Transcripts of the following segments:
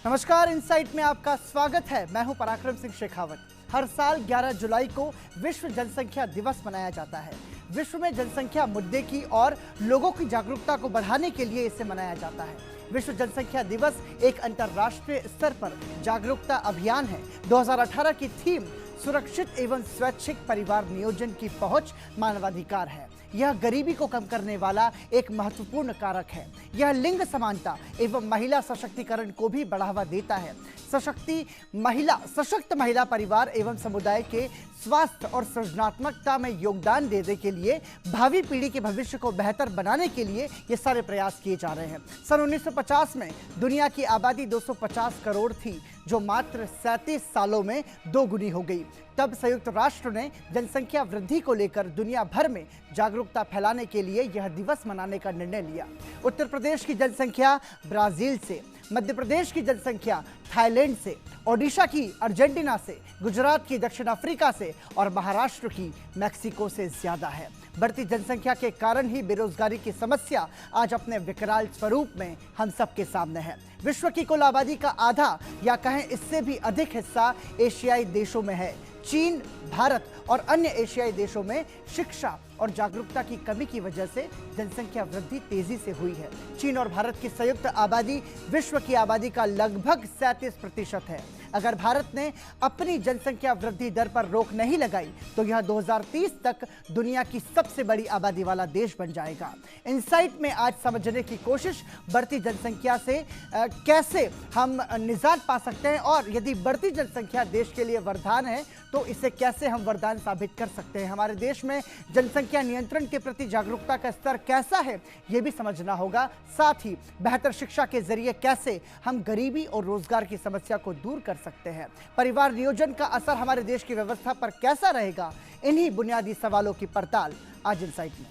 नमस्कार, इनसाइट में आपका स्वागत है। मैं हूं पराक्रम सिंह शेखावत। हर साल 11 जुलाई को विश्व जनसंख्या दिवस मनाया जाता है। विश्व में जनसंख्या मुद्दे की और लोगों की जागरूकता को बढ़ाने के लिए इसे मनाया जाता है। विश्व जनसंख्या दिवस एक अंतर्राष्ट्रीय स्तर पर जागरूकता अभियान है। 2018 की थीम सुरक्षित एवं स्वैच्छिक परिवार नियोजन की पहुंच मानवाधिकार है। यह गरीबी को कम करने वाला एक महत्वपूर्ण कारक है। यह लिंग समानता एवं महिला सशक्तिकरण को भी बढ़ावा देता है। सशक्त महिला परिवार एवं समुदाय के स्वास्थ्य और सृजनात्मकता में योगदान देने के लिए भावी पीढ़ी के भविष्य को बेहतर बनाने के लिए ये सारे प्रयास किए जा रहे हैं। सन 1950 में दुनिया की आबादी 250 करोड़ थी, जो मात्र 37 सालों में दोगुनी हो गई। तब संयुक्त राष्ट्र ने जनसंख्या वृद्धि को लेकर दुनिया भर में जागरूकता फैलाने के लिए यह दिवस मनाने का निर्णय लिया। उत्तर प्रदेश की जनसंख्या ब्राजील से, मध्य प्रदेश की जनसंख्या थाईलैंड से, ओडिशा की अर्जेंटीना से, गुजरात की दक्षिण अफ्रीका से और महाराष्ट्र की मैक्सिको से ज्यादा है। बढ़ती जनसंख्या के कारण ही बेरोजगारी की समस्या आज अपने विकराल स्वरूप में हम सबके सामने है। विश्व की कुल आबादी का आधा या कहें इससे भी अधिक हिस्सा एशियाई देशों में है। चीन, भारत और अन्य एशियाई देशों में शिक्षा और जागरूकता की कमी की वजह से जनसंख्या वृद्धि तेजी से हुई है। चीन और भारत की संयुक्त आबादी विश्व की आबादी का लगभग 37% है। अगर भारत ने अपनी जनसंख्या वृद्धि दर पर रोक नहीं लगाई तो यह 2030 तक दुनिया की सबसे बड़ी आबादी वाला देश बन जाएगा। इनसाइट में आज समझने की कोशिश बढ़ती जनसंख्या से कैसे हम निजात पा सकते हैं, और यदि बढ़ती जनसंख्या देश के लिए वरदान है तो इसे कैसे हम वरदान साबित कर सकते हैं। हमारे देश में जनसंख्या नियंत्रण के प्रति जागरूकता का स्तर कैसा है, यह भी समझना होगा। साथ ही बेहतर शिक्षा के जरिए कैसे हम गरीबी और रोजगार की समस्या को दूर कर सकते हैं। परिवार नियोजन का असर हमारे देश की व्यवस्था पर कैसा रहेगा, इन्हीं बुनियादी सवालों की पड़ताल आज इनसाइट में।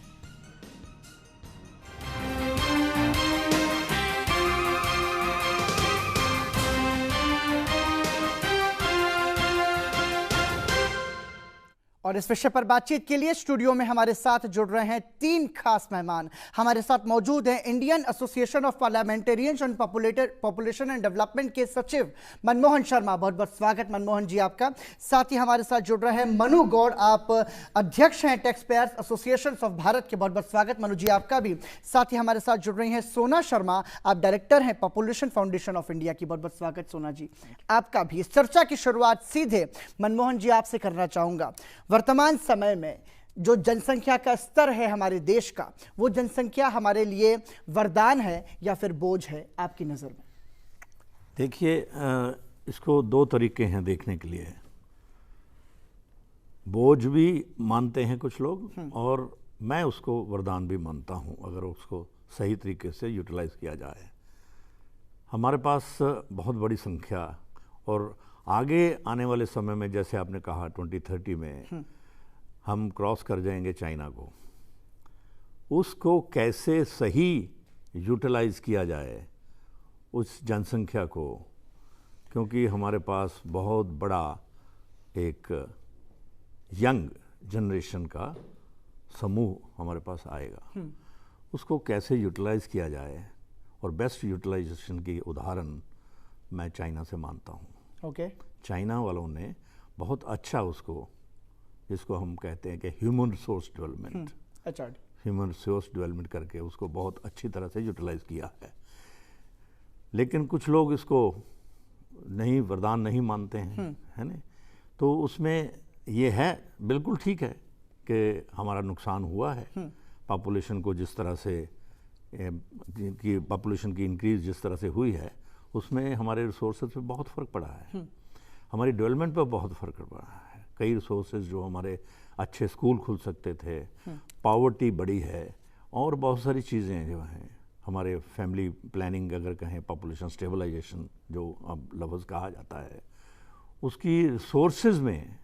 और इस विषय पर बातचीत के लिए स्टूडियो में हमारे साथ जुड़ रहे हैं तीन खास मेहमान। हमारे साथ मौजूद हैं Indian association of parliamentarians on population and development के सचिव मनमोहन शर्मा। बहुत बहुत स्वागत मनमोहन जी आपका। साथ ही हमारे साथ जुड़ रहे हैं मनु गौड़, आप अध्यक्ष हैं tax payers association of Bharat के। बहुत बहुत स्वागत मनु जी आपका भी। साथ ही हमारे साथ जुड़ रही हैं सोना शर्मा, आप डायरेक्टर हैं पॉपुलेशन फाउंडेशन ऑफ इंडिया की। बहुत बहुत स्वागत सोना जी आपका भी। इस चर्चा की शुरुआत सीधे मनमोहन जी आपसे करना चाहूंगा। वर्तमान समय में जो जनसंख्या का स्तर है हमारे देश का, वो जनसंख्या हमारे लिए वरदान है या फिर बोझ है आपकी नज़र में? देखिए, इसको दो तरीके हैं देखने के लिए। बोझ भी मानते हैं कुछ लोग और मैं उसको वरदान भी मानता हूं, अगर उसको सही तरीके से यूटिलाइज किया जाए। हमारे पास बहुत बड़ी संख्या, और आगे आने वाले समय में जैसे आपने कहा 2030 में हम क्रॉस कर जाएंगे चाइना को। उसको कैसे सही यूटिलाइज किया जाए उस जनसंख्या को, क्योंकि हमारे पास बहुत बड़ा एक यंग जनरेशन का समूह हमारे पास आएगा। उसको कैसे यूटिलाइज किया जाए, और बेस्ट यूटिलाइजेशन की उदाहरण मैं चाइना से मानता हूँ। चाइना वालों ने बहुत अच्छा उसको, जिसको हम कहते हैं कि human resource development, human resource development करके उसको बहुत अच्छी तरह से यूटिलाइज किया है। लेकिन कुछ लोग इसको नहीं, वरदान नहीं मानते हैं, है ना। तो उसमें ये है, बिल्कुल ठीक है कि हमारा नुकसान हुआ है। पॉपुलेशन को जिस तरह से कि पॉपुलेशन की इंक्रीज जिस तरह से हुई है, उसमें हमारे रिसोर्सेज पे बहुत फ़र्क पड़ा है। हमारी डेवलपमेंट पे बहुत फ़र्क पड़ा है। कई रिसोर्सेज जो हमारे अच्छे स्कूल खुल सकते थे, पॉवर्टी बढ़ी है, और बहुत सारी चीज़ें जो हैं, हमारे फैमिली प्लानिंग अगर कहें, पॉपुलेशन स्टेबलाइजेशन जो अब लफ्ज़ कहा जाता है, उसकी रिसोर्सेज में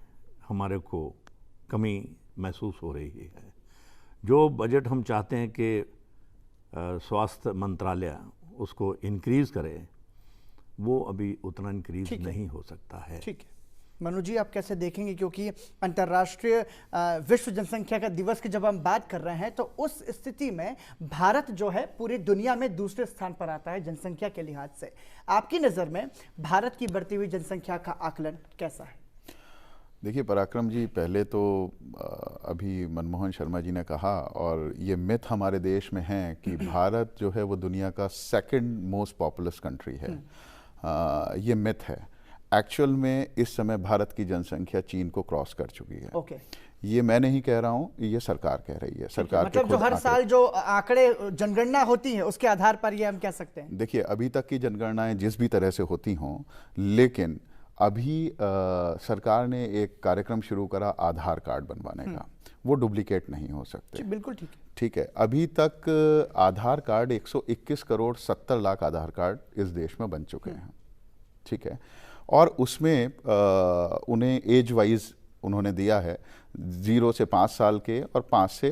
हमारे को कमी महसूस हो रही है। जो बजट हम चाहते हैं कि स्वास्थ्य मंत्रालय उसको इंक्रीज़ करे, वो अभी उतना इंक्रीज नहीं हो सकता है। ठीक है। मनु जी, आप कैसे देखेंगे, क्योंकि अंतर्राष्ट्रीय विश्व जनसंख्या का दिवस की जब हम बात कर रहे हैं तो उस स्थिति में भारत जो है पूरी दुनिया में दूसरे स्थान पर आता है जनसंख्या के लिहाज से। आपकी नज़र में भारत की बढ़ती हुई जनसंख्या का आकलन कैसा है? देखिए पराक्रम जी, पहले तो अभी मनमोहन शर्मा जी ने कहा, और ये मिथ हमारे देश में है कि भारत जो है वो दुनिया का सेकंड मोस्ट पॉपुलस कंट्री है। ये मिथ है। एक्चुअल में इस समय भारत की जनसंख्या चीन को क्रॉस कर चुकी है। ओके। ये मैं नहीं कह रहा हूँ, ये सरकार कह रही है। सरकार मतलब जो हर साल जो आंकड़े जनगणना होती है उसके आधार पर ये हम कह सकते हैं। देखिए, अभी तक की जनगणनाएं जिस भी तरह से होती हों, लेकिन अभी सरकार ने एक कार्यक्रम शुरू करा आधार कार्ड बनवाने का। वो डुप्लीकेट नहीं हो सकते। बिल्कुल ठीक है। ठीक है। अभी तक आधार कार्ड 121 करोड़ 70 लाख आधार कार्ड इस देश में बन चुके हैं। ठीक है। और उसमें उन्हें एज वाइज उन्होंने दिया है 0 से 5 साल के और 5 से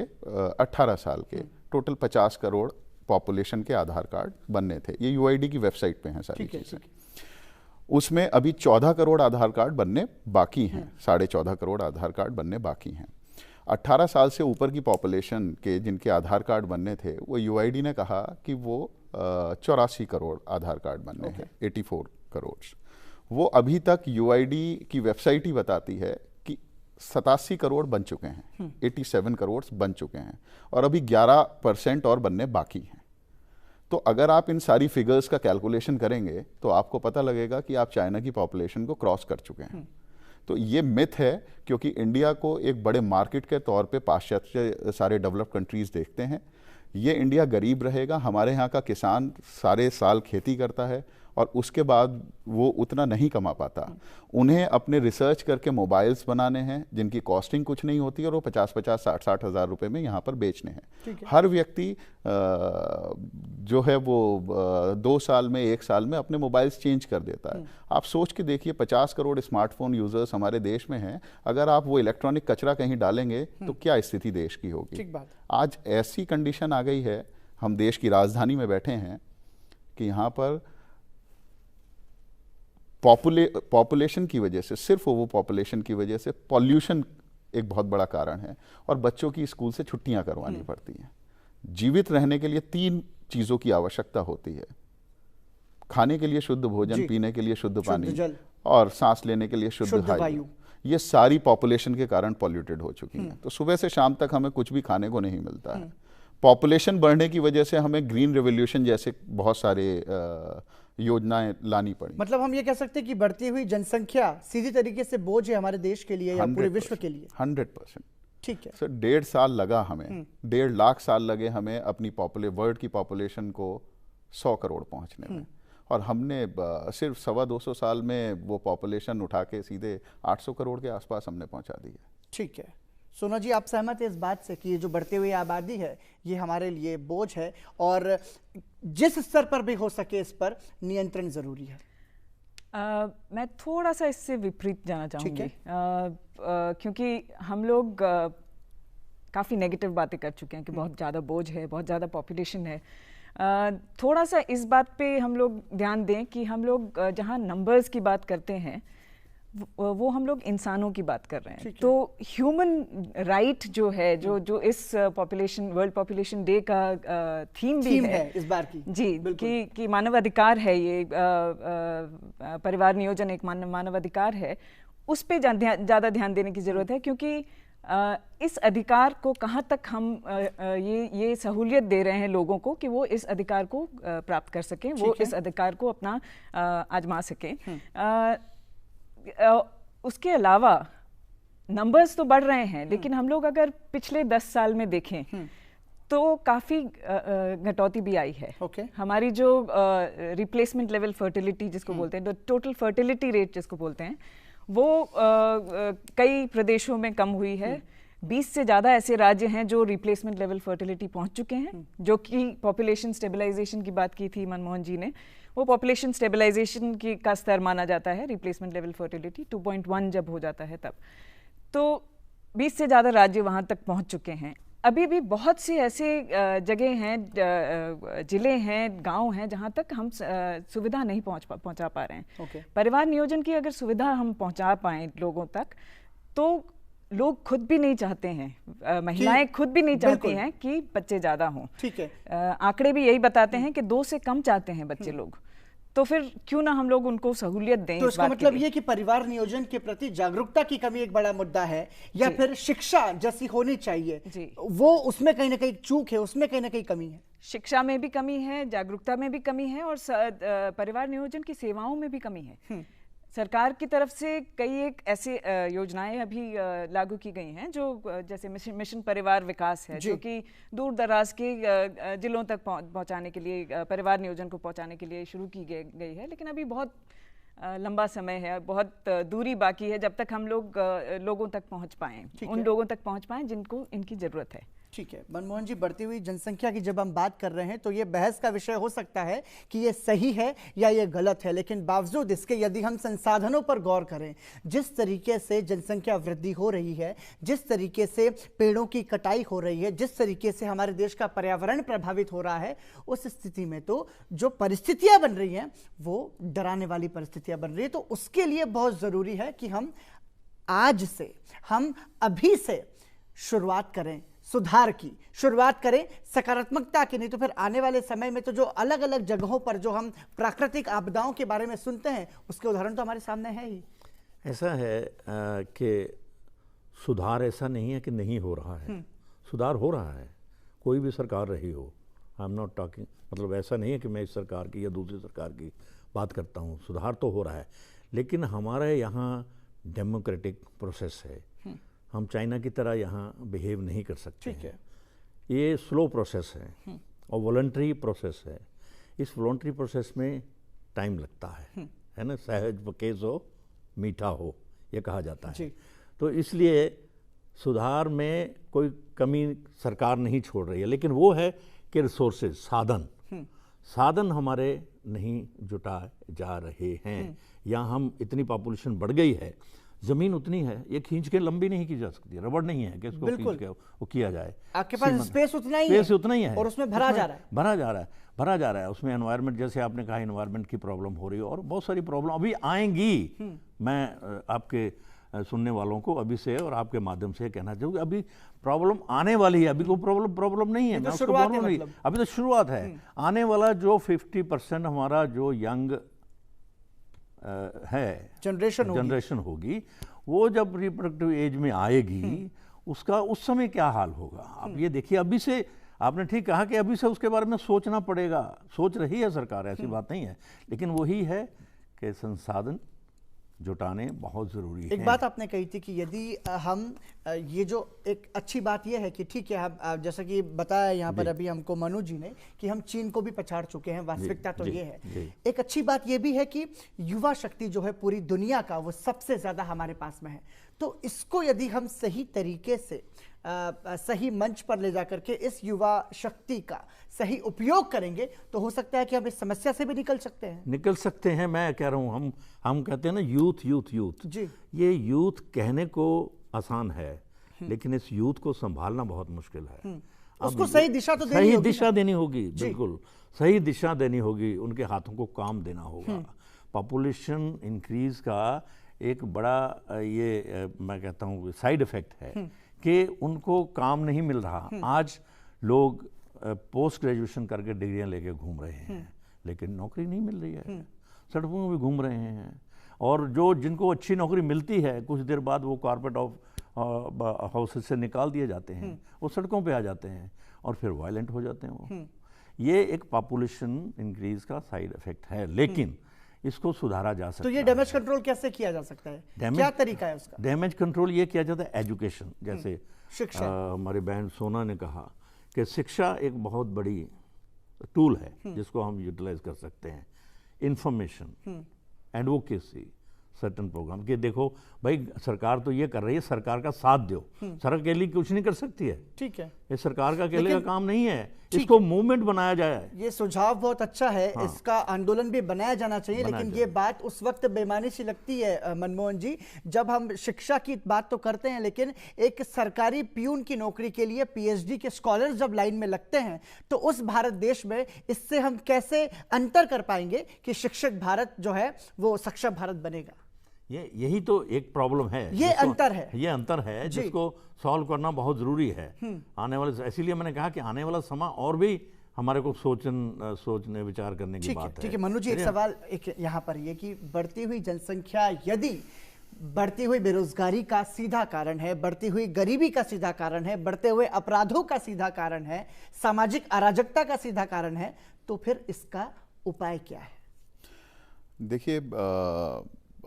18 साल के, टोटल 50 करोड़ पॉपुलेशन के आधार कार्ड बनने थे। ये यूआईडी की वेबसाइट पे हैं सारी चीज़ें। उसमें अभी 14 करोड़ आधार कार्ड बनने बाकी हैं, 14.5 करोड़ आधार कार्ड बनने बाकी हैं। 18 साल से ऊपर की पॉपुलेशन के जिनके आधार कार्ड बनने थे, वो यूआईडी ने कहा कि वो 84 करोड़ आधार कार्ड बनने हैं, 84 करोड़। वो अभी तक यूआईडी की वेबसाइट ही बताती है कि 87 करोड़ बन चुके हैं, 87 करोड़ बन चुके हैं, और अभी 11% और बनने बाकी हैं। तो अगर आप इन सारी फिगर्स का कैलकुलेशन करेंगे तो आपको पता लगेगा कि आप चाइना की पॉपुलेशन को क्रॉस कर चुके हैं। तो ये मिथ है, क्योंकि इंडिया को एक बड़े मार्केट के तौर पे पाश्चात्य सारे डेवलप्ड कंट्रीज देखते हैं। ये इंडिया गरीब रहेगा। हमारे यहाँ का किसान सारे साल खेती करता है और उसके बाद वो उतना नहीं कमा पाता। उन्हें अपने रिसर्च करके मोबाइल्स बनाने हैं जिनकी कॉस्टिंग कुछ नहीं होती, और वो 50-50, 60-60 हज़ार रुपये में यहाँ पर बेचने हैं। हर व्यक्ति जो है वो 2 साल में 1 साल में अपने मोबाइल्स चेंज कर देता है। आप सोच के देखिए, 50 करोड़ स्मार्टफोन यूजर्स हमारे देश में हैं। अगर आप वो इलेक्ट्रॉनिक कचरा कहीं डालेंगे तो क्या स्थिति देश की होगी। आज ऐसी कंडीशन आ गई है, हम देश की राजधानी में बैठे हैं कि यहाँ पर पॉपुलेशन की वजह से, सिर्फ वो पॉपुलेशन की वजह से पॉल्यूशन एक बहुत बड़ा कारण है, और बच्चों की स्कूल से छुट्टियां करवानी पड़ती हैं। जीवित रहने के लिए 3 चीज़ों की आवश्यकता होती है: खाने के लिए शुद्ध भोजन, पीने के लिए शुद्ध पानी, और सांस लेने के लिए शुद्ध वायु। ये सारी पॉपुलेशन के कारण पॉल्यूटेड हो चुकी हैं। तो सुबह से शाम तक हमें कुछ भी खाने को नहीं मिलता है। पॉपुलेशन बढ़ने की वजह से हमें ग्रीन रेवोल्यूशन जैसे बहुत सारे योजनाएं लानी पड़ी। मतलब हम ये कह सकते हैं कि बढ़ती हुई जनसंख्या सीधी तरीके से बोझ है हमारे देश के लिए या पूरे विश्व के लिए। 100%। ठीक है सर, 1.5 साल लगा हमें, 1.5 लाख साल लगे हमें अपनी वर्ल्ड की पॉपुलेशन को 100 करोड़ पहुंचने में, और हमने सिर्फ 125 साल में वो पॉपुलेशन उठा के सीधे 800 करोड़ के आसपास हमने पहुंचा दी है। ठीक है। सोना जी, आप सहमत हैं इस बात से कि ये जो बढ़ती हुई आबादी है ये हमारे लिए बोझ है, और जिस स्तर पर भी हो सके इस पर नियंत्रण जरूरी है? मैं थोड़ा सा इससे विपरीत जाना चाहूँगी, क्योंकि हम लोग काफ़ी नेगेटिव बातें कर चुके हैं कि बहुत ज़्यादा बोझ है, बहुत ज़्यादा पॉपुलेशन है। थोड़ा सा इस बात पे हम लोग ध्यान दें कि हम लोग जहाँ नंबर्स की बात करते हैं वो हम लोग इंसानों की बात कर रहे हैं। तो ह्यूमन राइट जो है, जो इस पॉपुलेशन वर्ल्ड पॉपुलेशन डे का थीम भी है इस बार की, जी, कि मानव अधिकार है, ये परिवार नियोजन एक मानव अधिकार है। उस पे ज़्यादा ध्यान देने की ज़रूरत है, क्योंकि इस अधिकार को कहाँ तक हम ये सहूलियत दे रहे हैं लोगों को कि वो इस अधिकार को प्राप्त कर सकें, वो इस अधिकार को अपना आजमा सकें। उसके अलावा नंबर्स तो बढ़ रहे हैं, लेकिन हम लोग अगर पिछले 10 साल में देखें तो काफ़ी घटौती भी आई है। हमारी जो रिप्लेसमेंट लेवल फर्टिलिटी जिसको बोलते हैं, टोटल फर्टिलिटी रेट जिसको बोलते हैं, वो कई प्रदेशों में कम हुई है। 20 से ज़्यादा ऐसे राज्य हैं जो रिप्लेसमेंट लेवल फर्टिलिटी पहुंच चुके हैं, जो कि पॉपुलेशन स्टेबलाइजेशन की बात की थी मनमोहन जी ने। वो पॉपुलेशन स्टेबलाइजेशन की का स्तर माना जाता है, रिप्लेसमेंट लेवल फर्टिलिटी 2.1 जब हो जाता है तब। तो 20 से ज़्यादा राज्य वहाँ तक पहुँच चुके हैं। अभी भी बहुत सी ऐसे जगह हैं, जिले हैं, गांव हैं जहां तक हम सुविधा नहीं पहुंचा पा रहे हैं। परिवार नियोजन की अगर सुविधा हम पहुंचा पाएं लोगों तक, तो लोग खुद भी नहीं चाहते हैं, महिलाएं खुद भी नहीं चाहती हैं कि बच्चे ज्यादा हों। ठीक है, आंकड़े भी यही बताते हैं कि 2 से कम चाहते हैं बच्चे लोग। तो फिर क्यों ना हम लोग उनको सहूलियत दें। तो इसका मतलब ये कि परिवार नियोजन के प्रति जागरूकता की कमी एक बड़ा मुद्दा है, या फिर शिक्षा जैसी होनी चाहिए वो उसमें कहीं ना कहीं चूक है, उसमें कहीं ना कहीं कमी है। शिक्षा में भी कमी है, जागरूकता में भी कमी है, और परिवार नियोजन की सेवाओं में भी कमी है। सरकार की तरफ से कई एक ऐसे योजनाएं अभी लागू की गई हैं, जो जैसे मिशन परिवार विकास है, जो कि दूर दराज के जिलों तक पहुंचाने के लिए, परिवार नियोजन को पहुंचाने के लिए शुरू की गई है। लेकिन अभी बहुत लंबा समय है, बहुत दूरी बाकी है जब तक हम लोग लोगों तक पहुंच पाएं, उन लोगों तक पहुंच पाएं जिनको इनकी जरूरत है। ठीक है मनमोहन जी, बढ़ती हुई जनसंख्या की जब हम बात कर रहे हैं तो ये बहस का विषय हो सकता है कि ये सही है या ये गलत है, लेकिन बावजूद इसके यदि हम संसाधनों पर गौर करें, जिस तरीके से जनसंख्या वृद्धि हो रही है, जिस तरीके से पेड़ों की कटाई हो रही है, जिस तरीके से हमारे देश का पर्यावरण प्रभावित हो रहा है, उस स्थिति में तो जो परिस्थितियां बन रही हैं वो डराने वाली परिस्थितियां बन रही है। तो उसके लिए बहुत जरूरी है कि हम आज से, हम अभी से शुरुआत करें, सुधार की शुरुआत करें, सकारात्मकता की। नहीं तो फिर आने वाले समय में तो जो अलग अलग जगहों पर जो हम प्राकृतिक आपदाओं के बारे में सुनते हैं, उसके उदाहरण तो हमारे सामने है ही। ऐसा है कि सुधार ऐसा नहीं है कि नहीं हो रहा है, सुधार हो रहा है, कोई भी सरकार रही हो। आई एम नॉट टॉकिंग, मतलब ऐसा नहीं है कि मैं इस सरकार की या दूसरी सरकार की बात करता हूँ, सुधार तो हो रहा है। लेकिन हमारे यहाँ डेमोक्रेटिक प्रोसेस है, हम चाइना की तरह यहाँ बिहेव नहीं कर सकते। ठीक है, ये स्लो प्रोसेस है और वॉलंटरी प्रोसेस है। इस वॉलंटरी प्रोसेस में टाइम लगता है ना, सहज केस हो मीठा हो, ये कहा जाता है। तो इसलिए सुधार में कोई कमी सरकार नहीं छोड़ रही है, लेकिन वो है कि रिसोर्सेज, साधन हमारे नहीं जुटाए जा रहे हैं। या हम इतनी पॉपुलेशन बढ़ गई है, जमीन उतनी है, ये खींच के लंबी नहीं की जा सकती, रबड़ नहीं है कि इसको खींच के वो किया जाए। आपके पास स्पेस उतना ही है और उसमें भरा जा रहा है। उसमें एनवायरनमेंट, जैसे आपने कहा, एनवायरनमेंट की प्रॉब्लम हो रही है और बहुत सारी प्रॉब्लम अभी आएंगी। मैं आपके सुनने वालों को अभी से और आपके माध्यम से कहना चाहूँगा, अभी प्रॉब्लम आने वाली है। अभी कोई प्रॉब्लम नहीं है, मैं उसको बोल रहा हूँ, अभी तो शुरुआत है। आने वाला जो 50% हमारा जो यंग है जनरेशन होगी, वो जब रिप्रोडक्टिव एज में आएगी, उसका उस समय क्या हाल होगा। अब ये देखिए, अभी से आपने ठीक कहा कि अभी से उसके बारे में सोचना पड़ेगा। सोच रही है सरकार, ऐसी बात नहीं है, लेकिन वही है कि संसाधन जुटाने बहुत ज़रूरी है। एक बात आपने कही थी कि यदि हम ये जो एक अच्छी बात यह है कि ठीक है, हम जैसा कि बताया यहाँ पर अभी हमको मनु जी ने कि हम चीन को भी पछाड़ चुके हैं, वास्तविकता तो ये है। एक अच्छी बात ये भी है कि युवा शक्ति जो है पूरी दुनिया का, वो सबसे ज़्यादा हमारे पास में है। तो इसको यदि हम सही तरीके से सही मंच पर ले जाकर के इस युवा शक्ति का सही उपयोग करेंगे, तो हो सकता है कि हम इस समस्या से भी निकल सकते हैं। मैं कह रहा हूँ, हम कहते हैं ना यूथ जी, ये यूथ कहने को आसान है, लेकिन इस यूथ को संभालना बहुत मुश्किल है। उसको सही दिशा तो देनी होगी, बिल्कुल सही दिशा देनी होगी, उनके हाथों को काम देना होगा। पॉपुलेशन इंक्रीज का एक बड़ा ये मैं कहता हूँ साइड इफेक्ट है कि उनको काम नहीं मिल रहा। आज लोग पोस्ट ग्रेजुएशन करके डिग्रियां लेके घूम रहे हैं, लेकिन नौकरी नहीं मिल रही है, सड़कों में भी घूम रहे हैं। और जिनको अच्छी नौकरी मिलती है, कुछ देर बाद वो कॉर्पोरेट हाउसेस से निकाल दिए जाते हैं, वो सड़कों पे आ जाते हैं और फिर वायलेंट हो जाते हैं वो। ये एक पॉपुलेशन इंक्रीज का साइड इफेक्ट है, लेकिन इसको सुधारा जा सकता है। तो ये डैमेज कंट्रोल कैसे किया जा सकता है, क्या तरीका है उसका? डैमेज कंट्रोल ये किया जाता है एजुकेशन, जैसे शिक्षा। हमारी बहन सोना ने कहा कि शिक्षा एक बहुत बड़ी टूल है जिसको हम यूटिलाइज कर सकते हैं। इंफॉर्मेशन, एडवोकेसी, सर्टेन प्रोग्राम कि देखो भाई सरकार तो ये कर रही है, सरकार का साथ दो। सरकार अकेली कुछ नहीं कर सकती है, ठीक है, ये सरकार का अकेले का काम नहीं है, इसको मूवमेंट बनाया जाए। ये सुझाव बहुत अच्छा है, हाँ। इसका आंदोलन भी बनाया जाना चाहिए, लेकिन ये बात उस वक्त बेमानी सी लगती है मनमोहन जी, जब हम शिक्षा की बात तो करते हैं, लेकिन एक सरकारी प्यून की नौकरी के लिए पीएचडी के स्कॉलर जब लाइन में लगते हैं, तो उस भारत देश में इससे हम कैसे अंतर कर पाएंगे कि शिक्षित भारत जो है वो सक्षम भारत बनेगा? यही तो एक प्रॉब्लम है, ये अंतर है जिसको सॉल्व करना बहुत जरूरी है आने वाले। इसीलिए मैंने कहा कि आने वाला समय और भी हमारे को सोचने विचार करने की बात है। ठीक है मनु जी, एक सवाल एक यहाँ पर ये कि बढ़ती हुई जनसंख्या यदि बढ़ती हुई बेरोजगारी का सीधा कारण है, बढ़ती हुई गरीबी का सीधा कारण है, बढ़ते हुए अपराधों का सीधा कारण है, सामाजिक अराजकता का सीधा कारण है, तो फिर इसका उपाय क्या है? देखिए,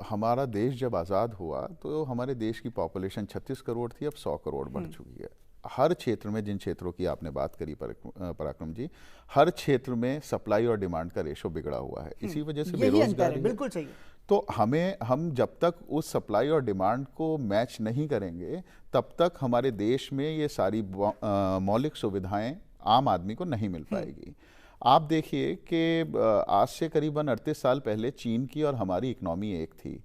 हमारा देश जब आज़ाद हुआ तो हमारे देश की पॉपुलेशन 36 करोड़ थी, अब 100 करोड़ बढ़ चुकी है। हर क्षेत्र में, जिन क्षेत्रों की आपने बात करी पराक्रम जी, हर क्षेत्र में सप्लाई और डिमांड का रेशो बिगड़ा हुआ है। इसी वजह से बेरोजगारी बिल्कुल चाहिए। तो हम जब तक उस सप्लाई और डिमांड को मैच नहीं करेंगे, तब तक हमारे देश में ये सारी मौलिक सुविधाएं आम आदमी को नहीं मिल पाएगी। आप देखिए कि आज से करीबन 38 साल पहले चीन की और हमारी इकोनॉमी एक थी।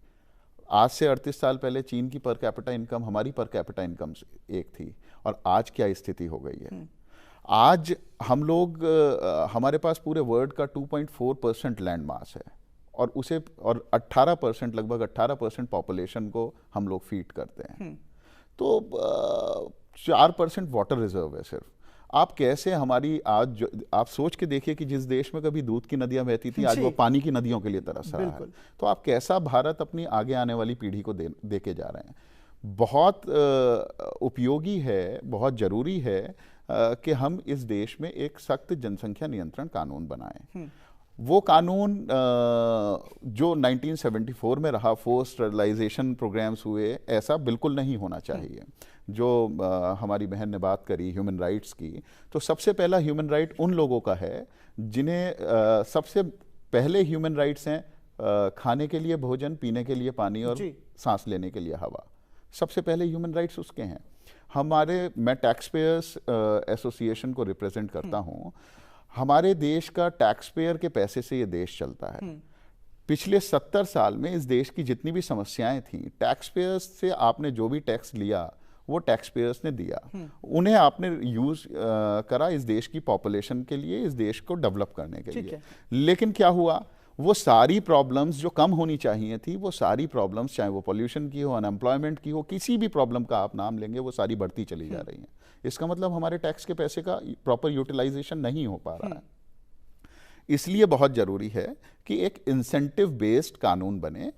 आज से 38 साल पहले चीन की पर कैपिटा इनकम हमारी पर कैपिटा इनकम एक थी, और आज क्या स्थिति हो गई है। आज हम लोग हमारे पास पूरे वर्ल्ड का 2.4% लैंड मास है, और 18% लगभग 18% पॉपुलेशन को हम लोग फीड करते हैं। तो 4% वाटर रिजर्व है सिर्फ। आप कैसे हमारी आज आप सोच के देखिए कि जिस देश में कभी दूध की नदियां बहती थी, आज वो पानी की नदियों के लिए तरस रहा है। तो आप कैसा भारत अपनी आगे आने वाली पीढ़ी को दे के जा रहे हैं। बहुत उपयोगी है, बहुत जरूरी है कि हम इस देश में एक सख्त जनसंख्या नियंत्रण कानून बनाएं। वो कानून जो 1974 में रहा, फोर्स स्टरलाइजेशन प्रोग्राम्स हुए, ऐसा बिल्कुल नहीं होना चाहिए। जो हमारी बहन ने बात करी ह्यूमन राइट्स की, तो सबसे पहला ह्यूमन राइट उन लोगों का है जिन्हें सबसे पहले ह्यूमन राइट्स हैं खाने के लिए भोजन, पीने के लिए पानी और सांस लेने के लिए हवा। सबसे पहले ह्यूमन राइट्स उसके हैं। मैं टैक्स पेयर्स एसोसिएशन को रिप्रेजेंट करता हूँ। हमारे देश का टैक्स पेयर के पैसे से ये देश चलता है। पिछले 70 साल में इस देश की जितनी भी समस्याएं थी, टैक्स पेयर्स से आपने जो भी टैक्स लिया वो टैक्स पेयर्स ने दिया, उन्हें आपने यूज करा इस देश की पॉपुलेशन के लिए, इस देश को डेवलप करने के लिए। लेकिन क्या हुआ, वो सारी प्रॉब्लम्स जो कम होनी चाहिए थी, वो सारी प्रॉब्लम्स, चाहे वो पोल्यूशन की हो, अनएम्प्लॉयमेंट की हो, किसी भी प्रॉब्लम का आप नाम लेंगे, वो सारी बढ़ती चली जा रही हैं। इसका मतलब हमारे टैक्स के पैसे का प्रॉपर यूटिलाइजेशन नहीं हो पा रहा है। इसलिए बहुत जरूरी है कि एक इंसेंटिव बेस्ड कानून बने,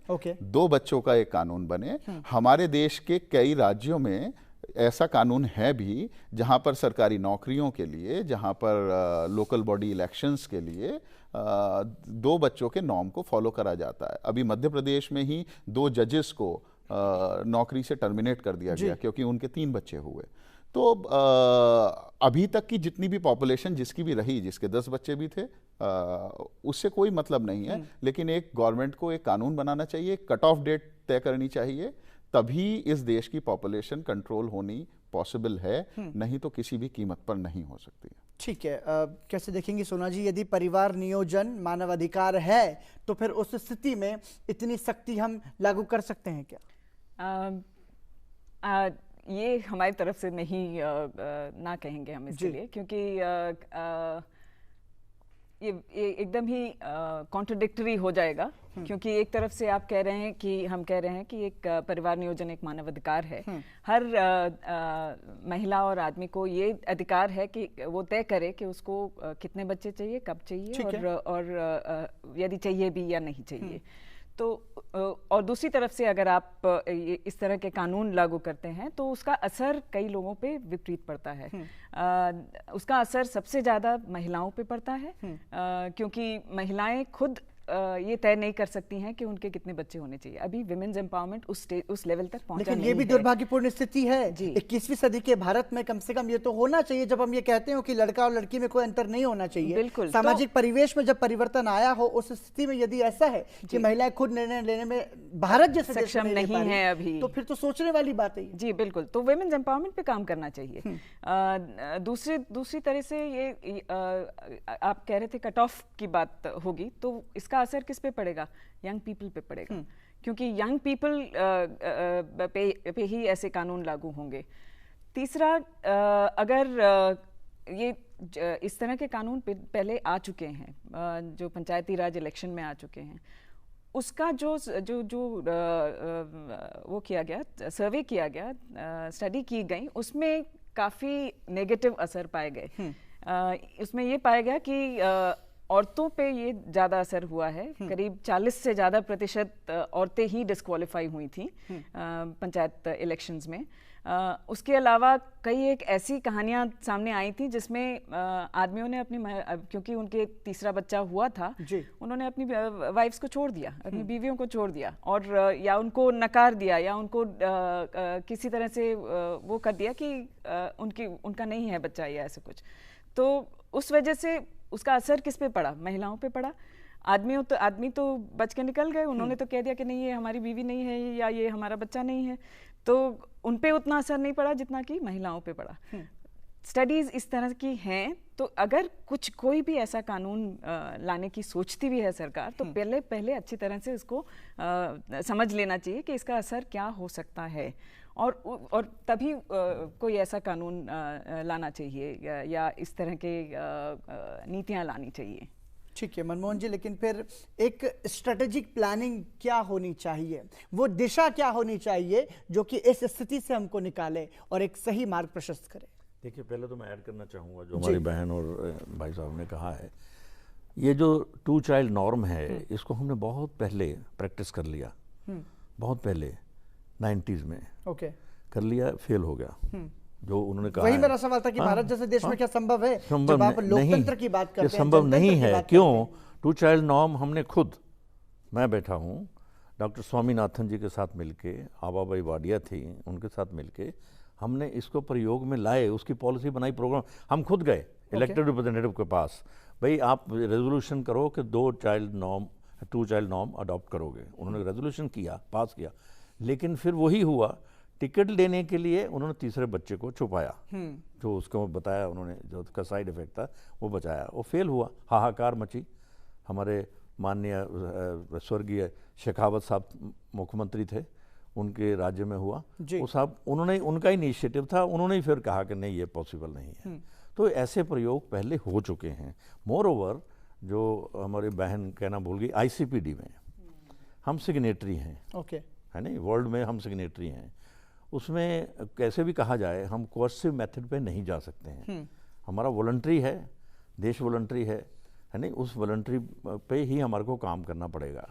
2 बच्चों का एक कानून बने। हमारे देश के कई राज्यों में ऐसा कानून है भी, जहां पर सरकारी नौकरियों के लिए, जहां पर लोकल बॉडी इलेक्शंस के लिए 2 बच्चों के नॉर्म को फॉलो करा जाता है। अभी मध्य प्रदेश में ही 2 जजेस को नौकरी से टर्मिनेट कर दिया गया क्योंकि उनके 3 बच्चे हुए। तो अभी तक की जितनी भी पॉपुलेशन जिसकी भी रही, जिसके 10 बच्चे भी थे, उससे कोई मतलब नहीं है। लेकिन एक गवर्नमेंट को एक कानून बनाना चाहिए, कट ऑफ डेट तय करनी चाहिए, तभी इस देश की पॉपुलेशन कंट्रोल होनी पॉसिबल है, नहीं तो किसी भी कीमत पर नहीं हो सकती। ठीक है, कैसे देखेंगे सोना जी, यदि परिवार नियोजन मानवाधिकार है तो फिर उस स्थिति में इतनी सख्ती हम लागू कर सकते हैं क्या? ये हमारी तरफ से नहीं ना कहेंगे हम इसके लिए, क्योंकि ये एकदम ही कॉन्ट्रडिक्टरी हो जाएगा। क्योंकि एक तरफ से आप कह रहे हैं कि हम कह रहे हैं कि एक परिवार नियोजन एक मानवाधिकार है। हर महिला और आदमी को ये अधिकार है कि वो तय करे कि उसको कितने बच्चे चाहिए, कब चाहिए, और यदि चाहिए भी या नहीं चाहिए। तो और दूसरी तरफ से अगर आप इस तरह के कानून लागू करते हैं तो उसका असर कई लोगों पे विपरीत पड़ता है। उसका असर सबसे ज़्यादा महिलाओं पे पड़ता है, क्योंकि महिलाएं खुद ये तय नहीं कर सकती हैं कि उनके कितने बच्चे होने चाहिए। अभी विमेन्स एम्पावरमेंट उस लेवल तक पहुंचा नहीं है। लेकिन ये भी दुर्भाग्यपूर्ण स्थिति है 21वीं सदी के भारत में। कम से कम ये तो होना चाहिए, जब हम ये कहते हो कि लड़का और लड़की में कोई अंतर नहीं होना चाहिए। बिल्कुल। सामाजिक परिवेश में जब परिवर्तन आया हो, उस स्थिति में यदि ऐसा है कि महिलाएं खुद निर्णय लेने में भारत जैसे सक्षम नहीं है अभी, तो फिर तो सोचने वाली बात है। जी बिल्कुल, तो विमेन्स एम्पावरमेंट पे काम करना चाहिए। दूसरी तरह से ये आप कह रहे थे कट ऑफ की बात होगी, तो इसका असर किस पे पड़ेगा? यंग पीपल पे पड़ेगा, क्योंकि यंग पीपल पे ही ऐसे कानून लागू होंगे। तीसरा, अगर ये इस तरह के कानून पहले आ चुके हैं, जो पंचायती राज इलेक्शन में आ चुके हैं, उसका जो वो किया गया, सर्वे किया गया, स्टडी की गई, उसमें काफ़ी नेगेटिव असर पाए गए। उसमें ये पाया गया कि औरतों पे ये ज़्यादा असर हुआ है। करीब 40 से ज़्यादा प्रतिशत औरतें ही डिस्क्वालीफाई हुई थी पंचायत इलेक्शंस में। उसके अलावा कई एक ऐसी कहानियां सामने आई थी जिसमें आदमियों ने क्योंकि उनके तीसरा बच्चा हुआ था, उन्होंने अपनी वाइफ्स को छोड़ दिया, अपनी बीवियों को छोड़ दिया, और या उनको नकार दिया, या उनको किसी तरह से वो कर दिया कि उनका नहीं है बच्चा या ऐसा कुछ। तो उस वजह से उसका असर किस पे पड़ा? महिलाओं पे पड़ा। आदमी तो बच के निकल गए, उन्होंने तो कह दिया कि नहीं, ये हमारी बीवी नहीं है, या ये हमारा बच्चा नहीं है, तो उन पे उतना असर नहीं पड़ा जितना कि महिलाओं पे पड़ा। स्टडीज इस तरह की हैं, तो अगर कोई भी ऐसा कानून लाने की सोचती भी है सरकार, तो पहले अच्छी तरह से उसको समझ लेना चाहिए कि इसका असर क्या हो सकता है, और तभी कोई ऐसा कानून लाना चाहिए या इस तरह के नीतियां लानी चाहिए। ठीक है मनमोहन जी, लेकिन फिर एक स्ट्रेटेजिक प्लानिंग क्या होनी चाहिए, वो दिशा क्या होनी चाहिए जो कि इस स्थिति से हमको निकाले और एक सही मार्ग प्रशस्त करे? देखिए, पहले तो मैं ऐड करना चाहूँगा जो हमारी बहन और भाई साहब ने कहा है, ये जो 2 चाइल्ड नॉर्म है, इसको हमने बहुत पहले प्रैक्टिस कर लिया, बहुत पहले 90s में कर लिया, फेल हो गया। जो उन्होंने कहा, वही मेरा सवाल था कि भारत जैसे देश में क्या संभव है? जब आप लोकतंत्र की बात करते हैं, संभव नहीं है। क्यों? 2 चाइल्ड नॉर्म हमने खुद, मैं बैठा हूँ डॉक्टर स्वामीनाथन जी के साथ मिलके, आबाबाई वाडिया थी, उनके साथ मिलके हमने इसको प्रयोग में लाए, उसकी पॉलिसी बनाई, प्रोग्राम हम खुद गए इलेक्टेड रिप्रेजेंटेटिव के पास, भाई आप रेजोल्यूशन करो कि 2 चाइल्ड नॉर्म अडॉप्ट करोगे। उन्होंने रेजोल्यूशन किया, पास किया, लेकिन फिर वही हुआ, टिकट लेने के लिए उन्होंने तीसरे बच्चे को छुपाया, जो उसको बताया उन्होंने, जो उसका साइड इफेक्ट था वो बचाया, वो फेल हुआ। हाहाकार मची। हमारे माननीय स्वर्गीय शेखावत साहब मुख्यमंत्री थे, उनके राज्य में हुआ वो साहब, उन्होंने, उनका इनिशिएटिव था, उन्होंने ही फिर कहा कि नहीं, ये पॉसिबल नहीं है। तो ऐसे प्रयोग पहले हो चुके हैं। मोर ओवर, जो हमारी बहन कहना भूल गई, ICPD में हम सिग्नेटरी हैं, है नहीं, वर्ल्ड में हम सिग्नेटरी हैं। उसमें कैसे भी कहा जाए, हम कोर्सिव मेथड पे नहीं जा सकते हैं। हमारा वॉलंटरी है, देश वॉलंटरी है नहीं, उस वॉलंटरी पे ही हमारे को काम करना पड़ेगा।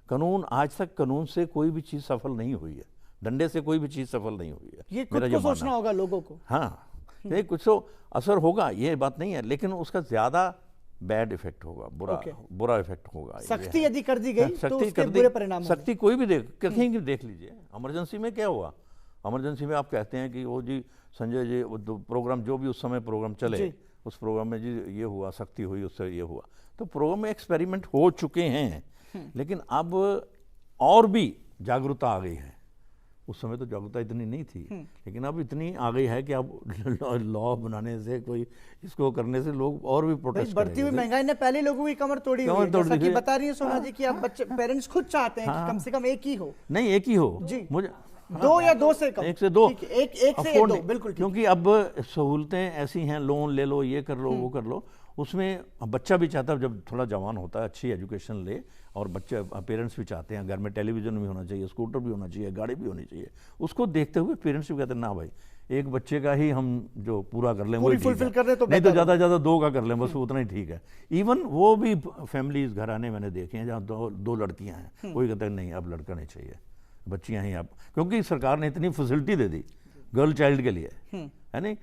कानून, आज तक कानून से कोई भी चीज़ सफल नहीं हुई है, डंडे से कोई भी चीज़ सफल नहीं हुई है। ये खुद को सोचना होगा लोगों को। हाँ, ये कुछ तो असर होगा, ये बात नहीं है, लेकिन उसका ज़्यादा बैड इफेक्ट होगा, बुरा इफेक्ट होगा। सख्ती यदि कर दी गई तो उसके बुरे परिणाम होंगे। सख्ती कोई भी कहीं भी देख लीजिए। इमरजेंसी में क्या हुआ? इमरजेंसी में आप कहते हैं कि वो जी संजय जी, वो प्रोग्राम जो भी उस समय प्रोग्राम चले, उस प्रोग्राम में जी ये हुआ, सख्ती हुई, उससे ये हुआ। तो प्रोग्राम में एक्सपेरिमेंट हो चुके हैं, लेकिन अब और भी जागरूकता आ गई है। उस समय तो जागरूकता इतनी नहीं थी, लेकिन अब इतनी आ गई है कि अब लॉ बनाने से, कोई इसको करने से लोग और भी प्रोटेस्ट करेंगे। बढ़ती हुई महंगाई ने पहले लोगों की कमर तोड़ी हुई है, जैसा कि बता रही है सोना जी कि अब बच्चे, पेरेंट्स खुद चाहते हैं कि कम से कम एक ही हो। नहीं, एक ही हो जी, मुझे 2 या 2 से कम, 1 से 2, एक से 2, बिल्कुल। क्योंकि अब सहूलतें ऐसी हैं, लोन ले लो, ये कर लो, वो कर लो, उसमें बच्चा भी चाहता है जब थोड़ा जवान होता है, अच्छी एजुकेशन ले, और बच्चे, पेरेंट्स भी चाहते हैं घर में टेलीविज़न भी होना चाहिए, स्कूटर भी होना चाहिए, गाड़ी भी होनी चाहिए। उसको देखते हुए पेरेंट्स भी कहते हैं ना भाई, एक बच्चे का ही हम जो पूरा कर लें वो फुलफिल कर लें, तो नहीं तो ज़्यादा से ज़्यादा 2 का कर लें, बस उतना ही ठीक है। इवन वो भी फैमिलीज घराने मैंने देखे हैं जहाँ 2 लड़कियाँ हैं, कोई कहते हैं नहीं, अब लड़का नहीं चाहिए, बच्चियाँ ही अब, क्योंकि सरकार ने इतनी फैसिलिटी दे दी गर्ल चाइल्ड के लिए, है नहीं,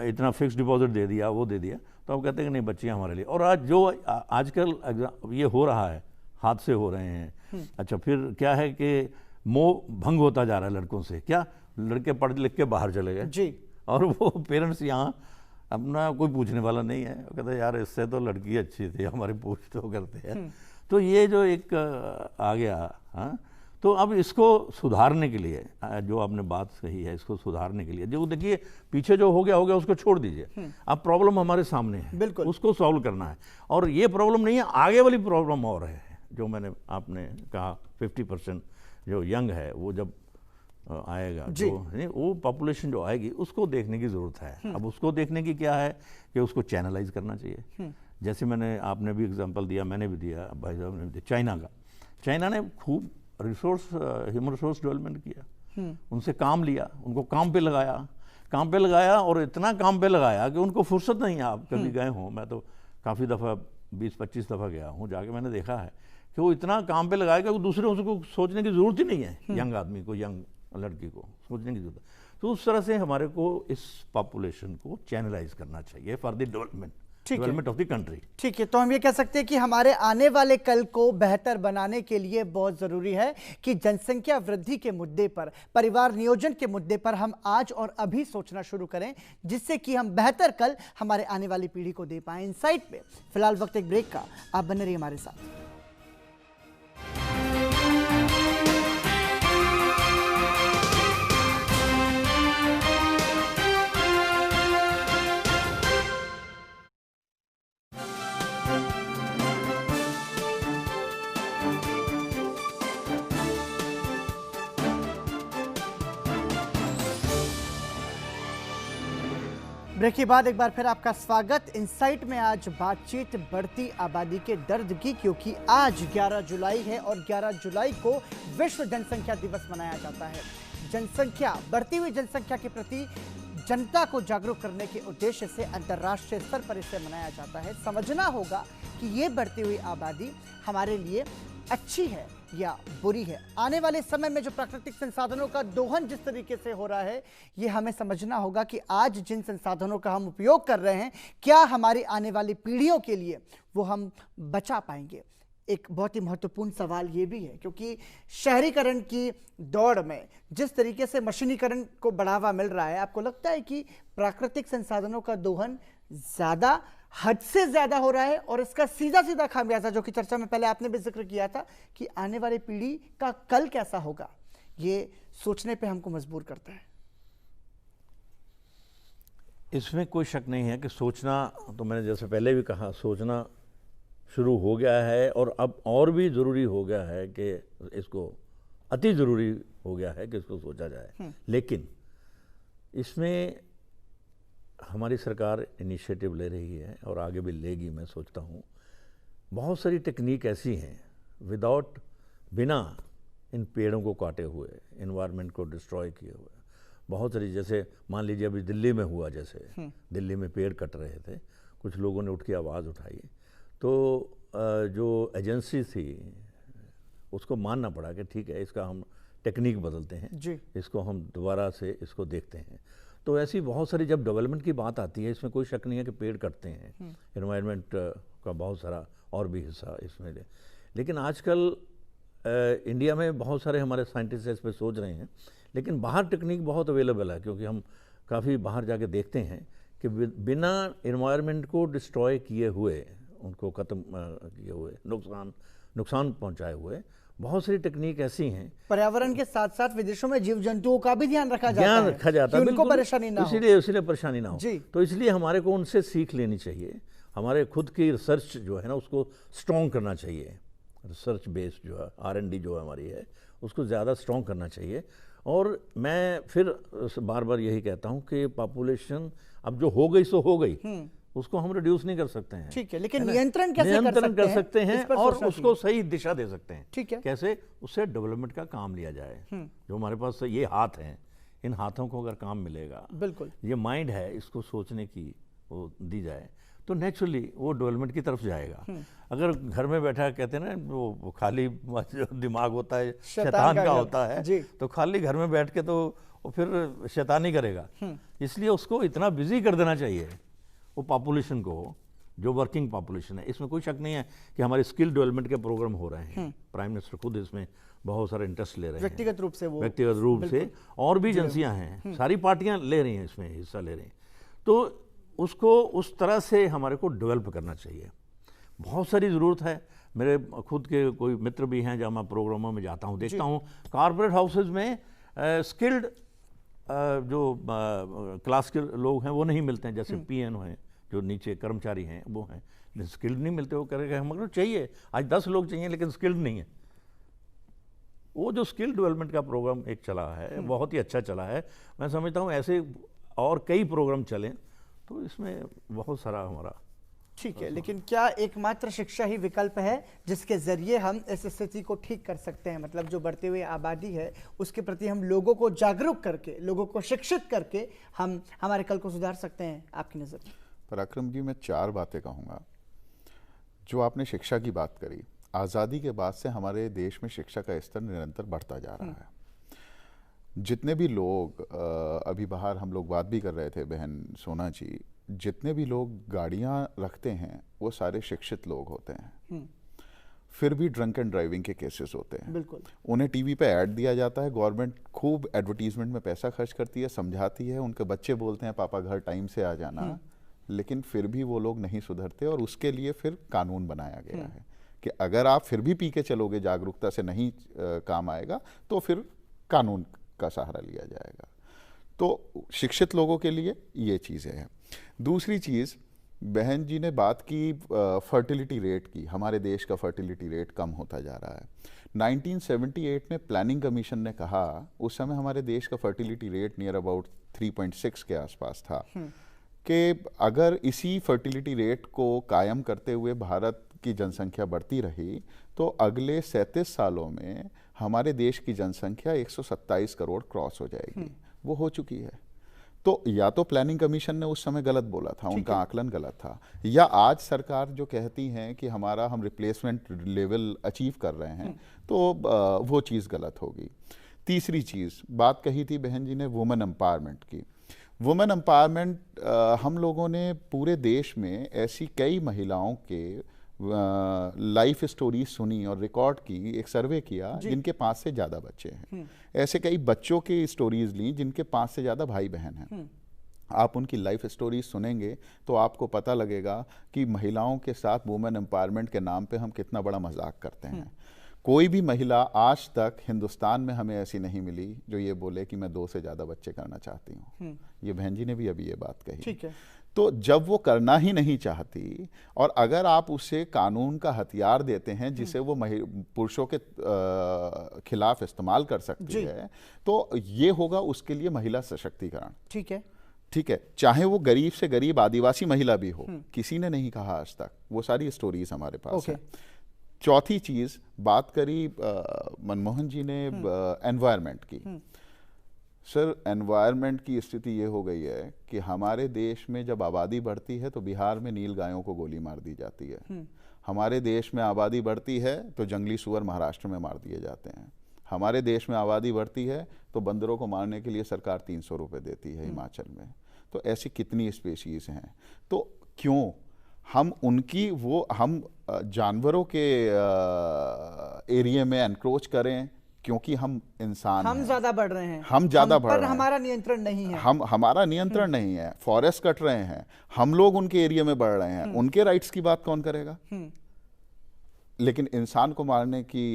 इतना फिक्स डिपॉजिट दे दिया, वो दे दिया, तो अब कहते हैं कि नहीं, बच्चियाँ हमारे लिए। और आज जो आजकल ये हो रहा है, हादसे हो रहे हैं। अच्छा, फिर क्या है कि मोह भंग होता जा रहा है लड़कों से। क्या लड़के पढ़ लिख के बाहर चले गए जी, और वो पेरेंट्स यहाँ अपना कोई पूछने वाला नहीं है, कहते हैं यार इससे तो लड़की अच्छी थी, हमारी पूछ तो करते हैं। तो ये जो एक आ गया, हाँ, तो अब इसको सुधारने के लिए जो आपने बात कही है, इसको सुधारने के लिए जो देखिए पीछे जो हो गया उसको छोड़ दीजिए। अब प्रॉब्लम हमारे सामने है, बिल्कुल उसको सॉल्व करना है। और ये प्रॉब्लम नहीं है, आगे वाली प्रॉब्लम और है जो मैंने आपने कहा 50% जो यंग है वो जब आएगा, जो वो पॉपुलेशन जो आएगी उसको देखने की ज़रूरत है। अब उसको देखने की क्या है कि उसको चैनलाइज करना चाहिए। जैसे मैंने, आपने भी एग्जांपल दिया, मैंने भी दिया, भाई साहब ने भी दिया, चाइना का। चाइना ने खूब ह्यूमन रिसोर्स डेवलपमेंट किया, उनसे काम लिया, उनको काम पे लगाया और इतना काम पे लगाया कि उनको फुर्सत नहीं है। आप कभी गए हों, मैं तो काफ़ी दफ़ा 20-25 दफ़ा गया हूँ, जाके मैंने देखा है कि वो इतना काम पे लगाया कि दूसरे उसको सोचने की ज़रूरत ही नहीं है। यंग आदमी को, यंग लड़की को सोचने की जरूरत है। तो उस तरह से हमारे को इस पॉपुलेशन को चैनलाइज करना चाहिए for the development of the country. ठीक है, तो हम ये कह सकते हैं कि हमारे आने वाले कल को बेहतर बनाने के लिए बहुत जरूरी है कि जनसंख्या वृद्धि के मुद्दे पर, परिवार नियोजन के मुद्दे पर हम आज और अभी सोचना शुरू करें, जिससे कि हम बेहतर कल हमारे आने वाली पीढ़ी को दे पाएं। इनसाइट पे फिलहाल वक्त एक ब्रेक का, आप बने रहिए हमारे साथ। ब्रेक के बाद एक बार फिर आपका स्वागत। इनसाइट में आज बातचीत बढ़ती आबादी के दर्द की, क्योंकि आज 11 जुलाई है और 11 जुलाई को विश्व जनसंख्या दिवस मनाया जाता है। जनसंख्या, बढ़ती हुई जनसंख्या के प्रति जनता को जागरूक करने के उद्देश्य से अंतर्राष्ट्रीय स्तर पर इसे मनाया जाता है। समझना होगा कि ये बढ़ती हुई आबादी हमारे लिए अच्छी है या बुरी है। आने वाले समय में जो प्राकृतिक संसाधनों का दोहन जिस तरीके से हो रहा है, ये हमें समझना होगा कि आज जिन संसाधनों का हम उपयोग कर रहे हैं, क्या हमारी आने वाली पीढ़ियों के लिए वो हम बचा पाएंगे। एक बहुत ही महत्वपूर्ण सवाल ये भी है, क्योंकि शहरीकरण की दौड़ में जिस तरीके से मशीनीकरण को बढ़ावा मिल रहा है, आपको लगता है कि प्राकृतिक संसाधनों का दोहन ज़्यादा, हद से ज़्यादा हो रहा है, और इसका सीधा सीधा खामियाजा, जो कि चर्चा में पहले आपने भी जिक्र किया था, कि आने वाली पीढ़ी का कल कैसा होगा, ये सोचने पे हमको मजबूर करता है। इसमें कोई शक नहीं है कि सोचना, तो मैंने जैसे पहले भी कहा, सोचना शुरू हो गया है और अब और भी ज़रूरी हो गया है कि इसको, अति ज़रूरी हो गया है कि इसको सोचा जाए। लेकिन इसमें हमारी सरकार इनिशिएटिव ले रही है और आगे भी लेगी, मैं सोचता हूँ। बहुत सारी टेक्निक ऐसी हैं बिना इन पेड़ों को काटे हुए, एनवायरनमेंट को डिस्ट्रॉय किए हुए, बहुत सारी, जैसे मान लीजिए अभी दिल्ली में हुआ, जैसे दिल्ली में पेड़ कट रहे थे, कुछ लोगों ने उठ के आवाज़ उठाई, तो जो एजेंसी थी उसको मानना पड़ा कि ठीक है, इसका हम टेक्निक बदलते हैं, इसको हम दोबारा से इसको देखते हैं। तो ऐसी बहुत सारी, जब डेवलपमेंट की बात आती है, इसमें कोई शक नहीं है कि पेड़ कटते हैं, एनवायरनमेंट का बहुत सारा और भी हिस्सा इसमें लेकिन आजकल इंडिया में बहुत सारे हमारे साइंटिस्ट इस पर सोच रहे हैं, लेकिन बाहर टेक्निक बहुत अवेलेबल है, क्योंकि हम काफ़ी बाहर जाके देखते हैं कि बिना एनवायरनमेंट को डिस्ट्रॉय किए हुए, उनको ख़त्म किए हुए, नुकसान पहुंचाए हुए बहुत सारी टेक्निक ऐसी हैं। पर्यावरण के साथ साथ विदेशों में जीव जंतुओं का भी ध्यान रखा जाता है, उनको परेशानी ना हो, इसीलिए परेशानी ना हो। तो इसलिए हमारे को उनसे सीख लेनी चाहिए। हमारे खुद की रिसर्च जो है ना, उसको स्ट्रॉन्ग करना चाहिए। रिसर्च बेस्ड जो है, R&D जो हमारी है, उसको ज़्यादा स्ट्रॉन्ग करना चाहिए। और मैं फिर बार बार यही कहता हूँ कि पॉपुलेशन अब जो हो गई सो हो गई, उसको हम रिड्यूस नहीं कर सकते हैं, ठीक है, लेकिन नियंत्रण कैसे कर सकते हैं और उसको सही दिशा दे सकते हैं, ठीक है, कैसे उससे डेवलपमेंट का काम लिया जाए। जो हमारे पास ये हाथ हैं, इन हाथों को अगर काम मिलेगा, बिल्कुल, ये माइंड है, इसको सोचने की वो दी जाए, तो नेचुरली वो डेवलपमेंट की तरफ जाएगा। अगर घर में बैठा, कहते हैं ना, वो खाली दिमाग होता है शैतान का होता है, तो खाली घर में बैठ के तो वो फिर शैतानी करेगा। इसलिए उसको इतना बिजी कर देना चाहिए, वो पॉपुलेशन को, जो वर्किंग पॉपुलेशन है। इसमें कोई शक नहीं है कि हमारे स्किल डेवलपमेंट के प्रोग्राम हो रहे हैं। प्राइम मिनिस्टर खुद इसमें बहुत सारा इंटरेस्ट ले रहे हैं व्यक्तिगत रूप से, वो व्यक्तिगत रूप से, और भी एजेंसियां हैं, सारी पार्टियां ले रही हैं, इसमें हिस्सा ले रही हैं। तो उसको उस तरह से हमारे को डेवलप करना चाहिए। बहुत सारी ज़रूरत है। मेरे खुद के कोई मित्र भी हैं, जब मैं प्रोग्रामों में जाता हूँ, देखता हूँ कॉर्पोरेट हाउसेज में स्किल्ड जो क्लास के लोग हैं वो नहीं मिलते हैं, जैसे पीएन हैं, जो नीचे कर्मचारी हैं वो हैं, स्किल्ड नहीं मिलते। वो करेगा मगर चाहिए, आज 10 लोग चाहिए लेकिन स्किल्ड नहीं है। वो जो स्किल डेवलपमेंट का प्रोग्राम एक चला है, बहुत ही अच्छा चला है। मैं समझता हूँ ऐसे और कई प्रोग्राम चलें तो इसमें बहुत सारा हमारा ठीक है। लेकिन क्या एकमात्र शिक्षा ही विकल्प है जिसके जरिए हम इस स्थिति को ठीक कर सकते हैं? मतलब जो बढ़ती हुई आबादी है उसके प्रति हम लोगों को जागरूक करके, लोगों को शिक्षित करके हम हमारे कल को सुधार सकते हैं, आपकी नज़र में? पराक्रम जी, मैं 4 बातें कहूँगा। जो आपने शिक्षा की बात करी, आज़ादी के बाद से हमारे देश में शिक्षा का स्तर निरंतर बढ़ता जा रहा है। जितने भी लोग अभी बाहर हम लोग बात भी कर रहे थे बहन सोना जी, जितने भी लोग गाड़ियां रखते हैं वो सारे शिक्षित लोग होते हैं। फिर भी ड्रंक एंड ड्राइविंग के केसेस होते हैं। बिल्कुल। उन्हें टीवी पे ऐड दिया जाता है, गवर्नमेंट खूब एडवर्टीजमेंट में पैसा खर्च करती है, समझाती है, उनके बच्चे बोलते हैं पापा घर टाइम से आ जाना, लेकिन फिर भी वो लोग नहीं सुधरते। और उसके लिए फिर कानून बनाया गया है कि अगर आप फिर भी पी के चलोगे, जागरूकता से नहीं काम आएगा, तो फिर कानून का सहारा लिया जाएगा। तो शिक्षित लोगों के लिए ये चीज़ें हैं। दूसरी चीज़, बहन जी ने बात की फर्टिलिटी रेट की। हमारे देश का फर्टिलिटी रेट कम होता जा रहा है। 1978 में प्लानिंग कमीशन ने कहा, उस समय हमारे देश का फर्टिलिटी रेट नियर अबाउट 3.6 के आसपास था, कि अगर इसी फर्टिलिटी रेट को कायम करते हुए भारत की जनसंख्या बढ़ती रही तो अगले 37 सालों में हमारे देश की जनसंख्या 127 करोड़ क्रॉस हो जाएगी। वो हो चुकी है। तो या तो प्लानिंग कमीशन ने उस समय गलत बोला था, उनका आकलन गलत था, या आज सरकार जो कहती हैं कि हम रिप्लेसमेंट लेवल अचीव कर रहे हैं, तो वो चीज़ गलत होगी। तीसरी चीज़ बात कही थी बहन जी ने वुमेन एम्पावरमेंट की। वुमेन एम्पावरमेंट, हम लोगों ने पूरे देश में ऐसी कई महिलाओं के लाइफ स्टोरी सुनी और रिकॉर्ड की, एक सर्वे किया जिनके 5 से ज़्यादा बच्चे हैं। ऐसे कई बच्चों की स्टोरीज ली जिनके 5 से ज़्यादा भाई बहन हैं। आप उनकी लाइफ स्टोरीज सुनेंगे तो आपको पता लगेगा कि महिलाओं के साथ वुमेन एम्पावरमेंट के नाम पे हम कितना बड़ा मजाक करते हैं। कोई भी महिला आज तक हिंदुस्तान में हमें ऐसी नहीं मिली जो ये बोले कि मैं 2 से ज़्यादा बच्चे करना चाहती हूँ। ये बहन जी ने भी अभी ये बात कही। ठीक है। तो जब वो करना ही नहीं चाहती और अगर आप उसे कानून का हथियार देते हैं जिसे वो पुरुषों के खिलाफ इस्तेमाल कर सकती है, तो ये होगा उसके लिए महिला सशक्तिकरण। ठीक है। ठीक है, चाहे वो गरीब से गरीब आदिवासी महिला भी हो, किसी ने नहीं कहा आज तक। वो सारी स्टोरीज हमारे पास है। चौथी चीज बात करी मनमोहन जी ने एनवायरनमेंट की। सर, एनवायरनमेंट की स्थिति ये हो गई है कि हमारे देश में जब आबादी बढ़ती है तो बिहार में नील गायों को गोली मार दी जाती है। हमारे देश में आबादी बढ़ती है तो जंगली सुअर महाराष्ट्र में मार दिए जाते हैं। हमारे देश में आबादी बढ़ती है तो बंदरों को मारने के लिए सरकार 300 रुपये देती है हिमाचल में। तो ऐसी कितनी स्पेशीज़ हैं। तो क्यों हम उनकी हम जानवरों के एरिया में एनक्रोच करें? क्योंकि हम इंसान हम ज्यादा बढ़ रहे हैं, हम ज्यादा बढ़ रहे हैं, हमारा नियंत्रण नहीं है। हमारा नियंत्रण नहीं है। फॉरेस्ट कट रहे हैं, हम लोग उनके एरिया में बढ़ रहे हैं। उनके राइट्स की बात कौन करेगा? लेकिन इंसान को मारने की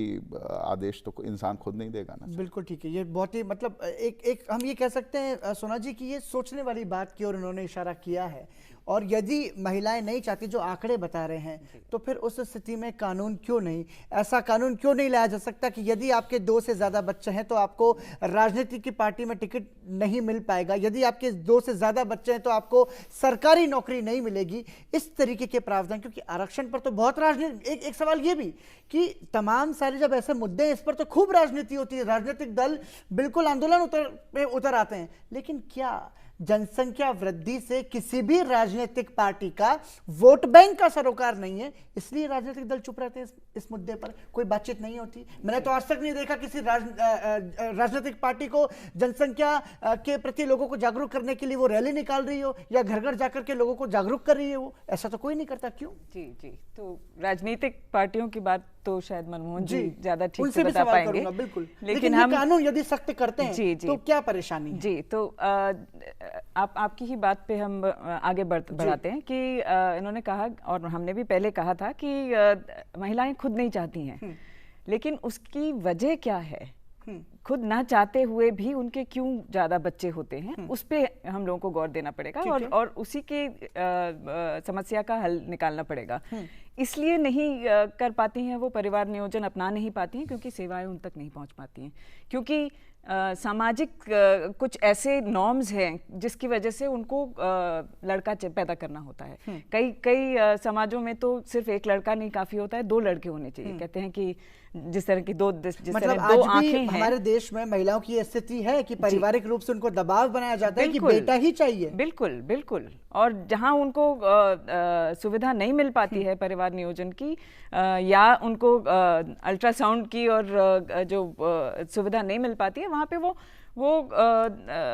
आदेश तो इंसान खुद नहीं देगा ना। बिल्कुल ठीक है। ये बहुत ही मतलब एक हम ये कह सकते हैं सोना जी की ये सोचने वाली बात की ओर उन्होंने इशारा किया है। और यदि महिलाएं नहीं चाहती, जो आंकड़े बता रहे हैं, तो फिर उस स्थिति में कानून क्यों नहीं, ऐसा कानून क्यों नहीं लाया जा सकता कि यदि आपके 2 से ज्यादा बच्चे हैं तो आपको राजनीति की पार्टी में टिकट नहीं मिल पाएगा, यदि आपके 2 से ज्यादा बच्चे हैं तो आपको सरकारी नौकरी नहीं मिलेगी। इस तरीके के प्रावधान, क्योंकि आरक्षण पर तो बहुत राजनीति। एक सवाल ये भी कि तमाम सारे जब ऐसे मुद्दे हैं इस पर तो खूब राजनीति होती है, राजनीतिक दल बिल्कुल आंदोलन पे उतर आते हैं, लेकिन क्या जनसंख्या वृद्धि से किसी भी राजनीतिक पार्टी का वोट बैंक का सरोकार नहीं है, इसलिए राजनीतिक दल चुप रहते हैं इस मुद्दे पर, कोई बातचीत नहीं होती। मैंने तो आज तक नहीं देखा किसी राजनीतिक पार्टी को जनसंख्या के प्रति लोगों को जागरूक करने के लिए वो रैली निकाल रही हो या घर घर जाकर के लोगों को जागरूक कर रही है, वो ऐसा तो कोई नहीं करता। क्यों? जी जी, तो राजनीतिक पार्टियों की बात तो शायद मनमोहन जी ज्यादा ठीक से बता पाएंगे। बिल्कुल, लेकिन हम कानून यदि सख्त करते हैं जी, तो क्या परेशानी है? जी, तो आपकी ही बात पे हम आगे बढ़ाते हैं कि इन्होंने कहा और हमने भी पहले कहा था कि महिलाएं खुद नहीं चाहती हैं, लेकिन उसकी वजह क्या है, खुद ना चाहते हुए भी उनके क्यों ज्यादा बच्चे होते हैं, उस पे हम लोगों को गौर देना पड़ेगा और उसी के समस्या का हल निकालना पड़ेगा। इसलिए नहीं कर पाती हैं वो, परिवार नियोजन अपना नहीं पाती हैं क्योंकि सेवाएं उन तक नहीं पहुंच पाती हैं, क्योंकि सामाजिक कुछ ऐसे नॉर्म्स हैं जिसकी वजह से उनको लड़का पैदा करना होता है। कई समाजों में तो सिर्फ एक लड़का नहीं काफी होता है, 2 लड़के होने चाहिए। कहते हैं कि जिस तरह की दो आंखें हैं, हमारे देश में महिलाओं की स्थिति है कि पारिवारिक रूप से उनको दबाव बनाया जाता है कि बेटा ही चाहिए। बिल्कुल बिल्कुल, और जहां उनको सुविधा नहीं मिल पाती है परिवार नियोजन की या उनको अल्ट्रासाउंड की और जो सुविधा नहीं मिल पाती है, वहां पे वो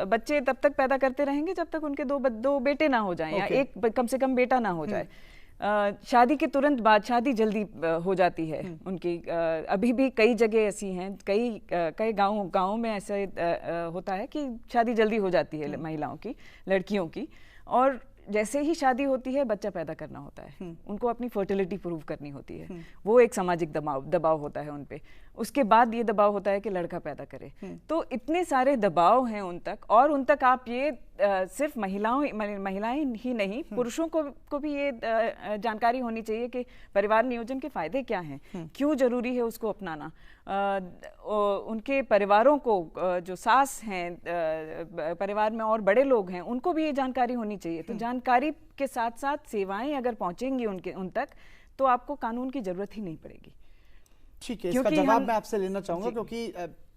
बच्चे तब तक पैदा करते रहेंगे जब तक उनके दो बेटे ना हो जाएं या एक कम से कम बेटा ना हो जाए। शादी के तुरंत बाद शादी जल्दी हो जाती है उनकी। अभी भी कई जगह ऐसी हैं, कई गाँव में ऐसे होता है कि शादी जल्दी हो जाती है महिलाओं की, लड़कियों की, और जैसे ही शादी होती है बच्चा पैदा करना होता है, उनको अपनी फर्टिलिटी प्रूव करनी होती है। वो एक सामाजिक दबाव होता है उन पे। उसके बाद ये दबाव होता है कि लड़का पैदा करे। तो इतने सारे दबाव हैं उन तक, और उन तक आप ये सिर्फ महिलाएं ही नहीं, पुरुषों को भी ये जानकारी होनी चाहिए कि परिवार नियोजन के फायदे क्या हैं, क्यों जरूरी है उसको अपनाना। उनके परिवारों को, जो सास हैं परिवार में और बड़े लोग हैं, उनको भी ये जानकारी होनी चाहिए। तो जानकारी के साथ साथ सेवाएं अगर पहुंचेंगी उन तक, तो आपको कानून की जरूरत ही नहीं पड़ेगी। ठीक है, इसका जवाब मैं आपसे लेना चाहूंगा क्योंकि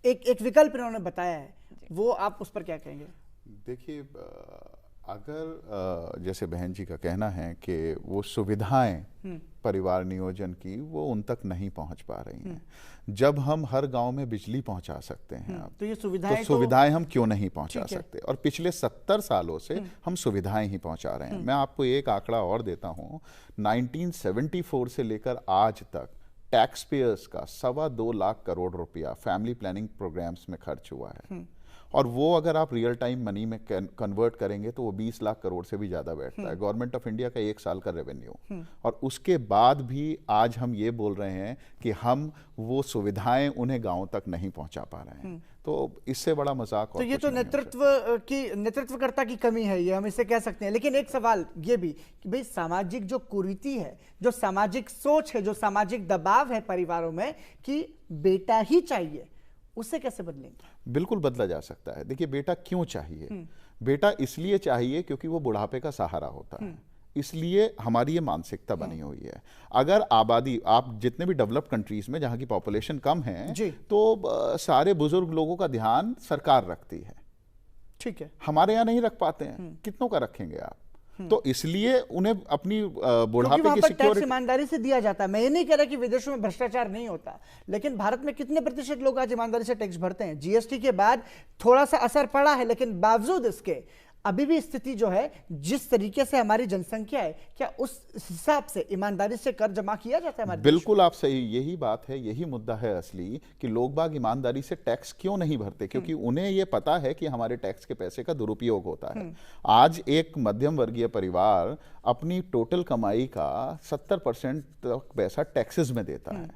एक विकल्प इन्होंने बताया है, वो आप उस पर क्या कहेंगे? देखिए, अगर जैसे बहन जी का कहना है कि वो सुविधाएं परिवार नियोजन की वो उन तक नहीं पहुंच पा रही हैं, जब हम हर गांव में बिजली पहुंचा सकते हैं तो ये सुविधाएं हम क्यों नहीं पहुंचा सकते? और पिछले 70 सालों से हम सुविधाएं ही पहुंचा रहे हैं। मैं आपको एक आंकड़ा और देता हूं, 1974 से लेकर आज तक टैक्स पेयर्स का 2.25 लाख करोड़ रुपया फैमिली प्लानिंग प्रोग्राम्स में खर्च हुआ है, और वो अगर आप रियल टाइम मनी में कन्वर्ट करेंगे तो वो 20 लाख करोड़ से भी ज्यादा बैठता है, गवर्नमेंट ऑफ इंडिया का 1 साल का रेवेन्यू। और उसके बाद भी आज हम ये बोल रहे हैं कि हम वो सुविधाएं उन्हें गांव तक नहीं पहुंचा पा रहे हैं। तो इससे बड़ा मजाक तो ये तो नेतृत्वकर्ता की कमी है, ये हम इसे कह सकते हैं। लेकिन एक सवाल ये भी कि भाई सामाजिक जो कुरीति है, जो सामाजिक सोच है, जो सामाजिक दबाव है परिवारों में कि बेटा ही चाहिए, उससे कैसे बदलेंगे? बिल्कुल बदला जा सकता है। देखिए, बेटा क्यों चाहिए? बेटा इसलिए चाहिए क्योंकि वो बुढ़ापे का सहारा होता है, इसलिए हमारी ये मानसिकता बनी हुई है। अगर आबादी, आप जितने भी डेवलप्ड कंट्रीज में जहां की पॉपुलेशन कम है, तो सारे बुजुर्ग लोगों का ध्यान सरकार रखती है, ठीक है, हमारे यहाँ नहीं रख पाते हैं। कितनों का रखेंगे आप? तो इसलिए उन्हें अपनी बुढ़ापे की सिक्योरिटी ईमानदारी से दिया जाता है। मैं ये नहीं कह रहा कि विदेशों में भ्रष्टाचार नहीं होता, लेकिन भारत में कितने प्रतिशत लोग आज ईमानदारी से टैक्स भरते हैं? जीएसटी के बाद थोड़ा सा असर पड़ा है, लेकिन बावजूद इसके अभी भी स्थिति जो है, जिस तरीके से हमारी जनसंख्या है, क्या उस हिसाब से ईमानदारी से कर जमा किया जाता है हमारे? बिल्कुल आप सही, यही बात है, यही मुद्दा है असली कि लोग बाग ईमानदारी से टैक्स क्यों नहीं भरते, क्योंकि उन्हें ये पता है कि हमारे टैक्स के पैसे का दुरुपयोग होता है। आज एक मध्यम वर्गीय परिवार अपनी टोटल कमाई का 70% तक पैसा टैक्सेस में देता है,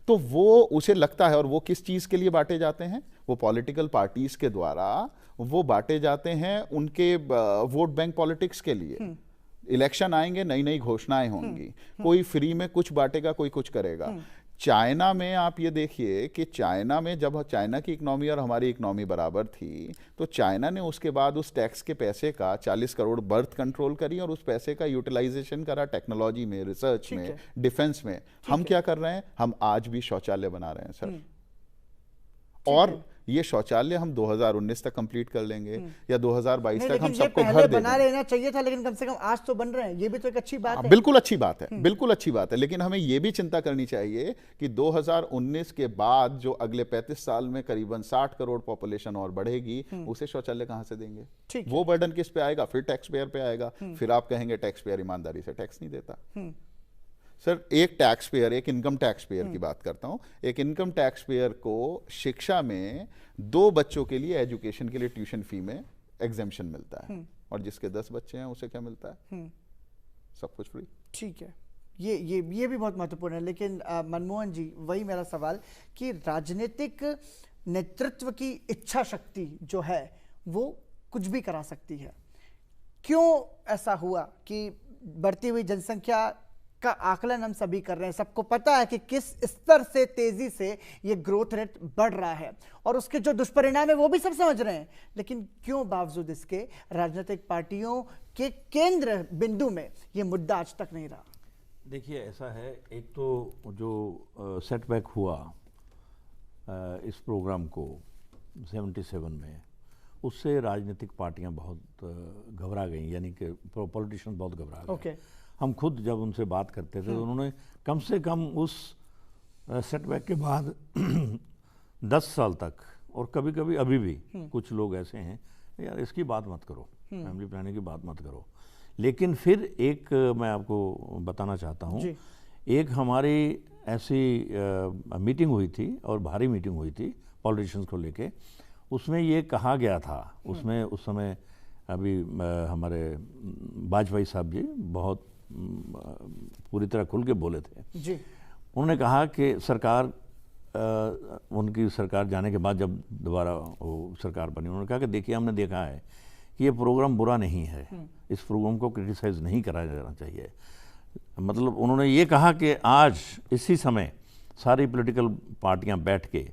तो वो उसे लगता है, और वो किस चीज के लिए बांटे जाते हैं? वो पॉलिटिकल पार्टीज के द्वारा वो बांटे जाते हैं उनके वोट बैंक पॉलिटिक्स के लिए। इलेक्शन आएंगे, नई नई घोषणाएं होंगी, कोई फ्री में कुछ बांटेगा, कोई कुछ करेगा। चाइना में आप ये देखिए कि चाइना में जब चाइना की इकोनॉमी और हमारी इकोनॉमी बराबर थी, तो चाइना ने उसके बाद उस टैक्स के पैसे का 40 करोड़ बर्थ कंट्रोल करी और उस पैसे का यूटिलाइजेशन करा टेक्नोलॉजी में, रिसर्च में, डिफेंस में। हम क्या कर रहे हैं? हम आज भी शौचालय बना रहे हैं सर, और ये शौचालय हम 2019 तक कंप्लीट कर लेंगे या 2022 तक हम ये सबको पहले घर दे बना देंगे। लेना चाहिए था, लेकिन कम से कम आज तो बन रहे हैं, ये भी तो एक अच्छी बात है। बिल्कुल अच्छी बात है, बिल्कुल अच्छी बात है, लेकिन हमें ये भी चिंता करनी चाहिए कि 2019 के बाद जो अगले 35 साल में करीबन 60 करोड़ पॉपुलेशन और बढ़ेगी, उसे शौचालय कहां से देंगे? ठीक वो बर्डन किस पे आएगा? फिर टैक्स पेयर पे आएगा। फिर आप कहेंगे टैक्स पेयर ईमानदारी से टैक्स नहीं देता। सर, एक टैक्स पेयर, एक इनकम टैक्स पेयर की बात करता हूं, एक इनकम टैक्स पेयर को शिक्षा में 2 बच्चों के लिए एजुकेशन के लिए ट्यूशन फी में एग्जेम्पशन मिलता है, और जिसके 10 बच्चे हैं उसे क्या मिलता है? सब कुछ फ्री। ठीक है, ये भी बहुत महत्वपूर्ण है। लेकिन मनमोहन जी, वही मेरा सवाल कि राजनीतिक नेतृत्व की इच्छा शक्ति जो है वो कुछ भी करा सकती है। क्यों ऐसा हुआ कि बढ़ती हुई जनसंख्या का आकलन हम सभी कर रहे हैं, सबको पता है कि किस स्तर से तेजी से ये ग्रोथ रेट बढ़ रहा है और उसके जो दुष्परिणाम है वो भी सब समझ रहे हैं, लेकिन क्यों बावजूद इसके राजनीतिक पार्टियों के केंद्र बिंदु में ये मुद्दा आज तक नहीं रहा? देखिए, ऐसा है, एक तो जो सेटबैक हुआ इस प्रोग्राम को 77 में, उससे राजनीतिक पार्टियां बहुत घबरा गई, यानी कि पॉलिटिशियन बहुत घबरा गए। ओके। हम खुद जब उनसे बात करते थे तो उन्होंने कम से कम उस सेटबैक के बाद 10 साल तक, और कभी कभी अभी भी कुछ लोग ऐसे हैं, यार इसकी बात मत करो, फैमिली प्लानिंग की बात मत करो। लेकिन फिर एक मैं आपको बताना चाहता हूँ, एक हमारी ऐसी मीटिंग हुई थी और भारी मीटिंग हुई थी पॉलिटिशियंस को लेके। उसमें ये कहा गया था, उसमें उस समय अभी हमारे वाजपेयी साहब जी बहुत पूरी तरह खुल के बोले थे जी। उन्होंने कहा कि सरकार, उनकी सरकार जाने के बाद जब दोबारा वो सरकार बनी, उन्होंने कहा कि देखिए, हमने देखा है कि ये प्रोग्राम बुरा नहीं है, इस प्रोग्राम को क्रिटिसाइज नहीं करा जाना चाहिए। मतलब उन्होंने ये कहा कि आज इसी समय सारी पॉलिटिकल पार्टियां बैठ के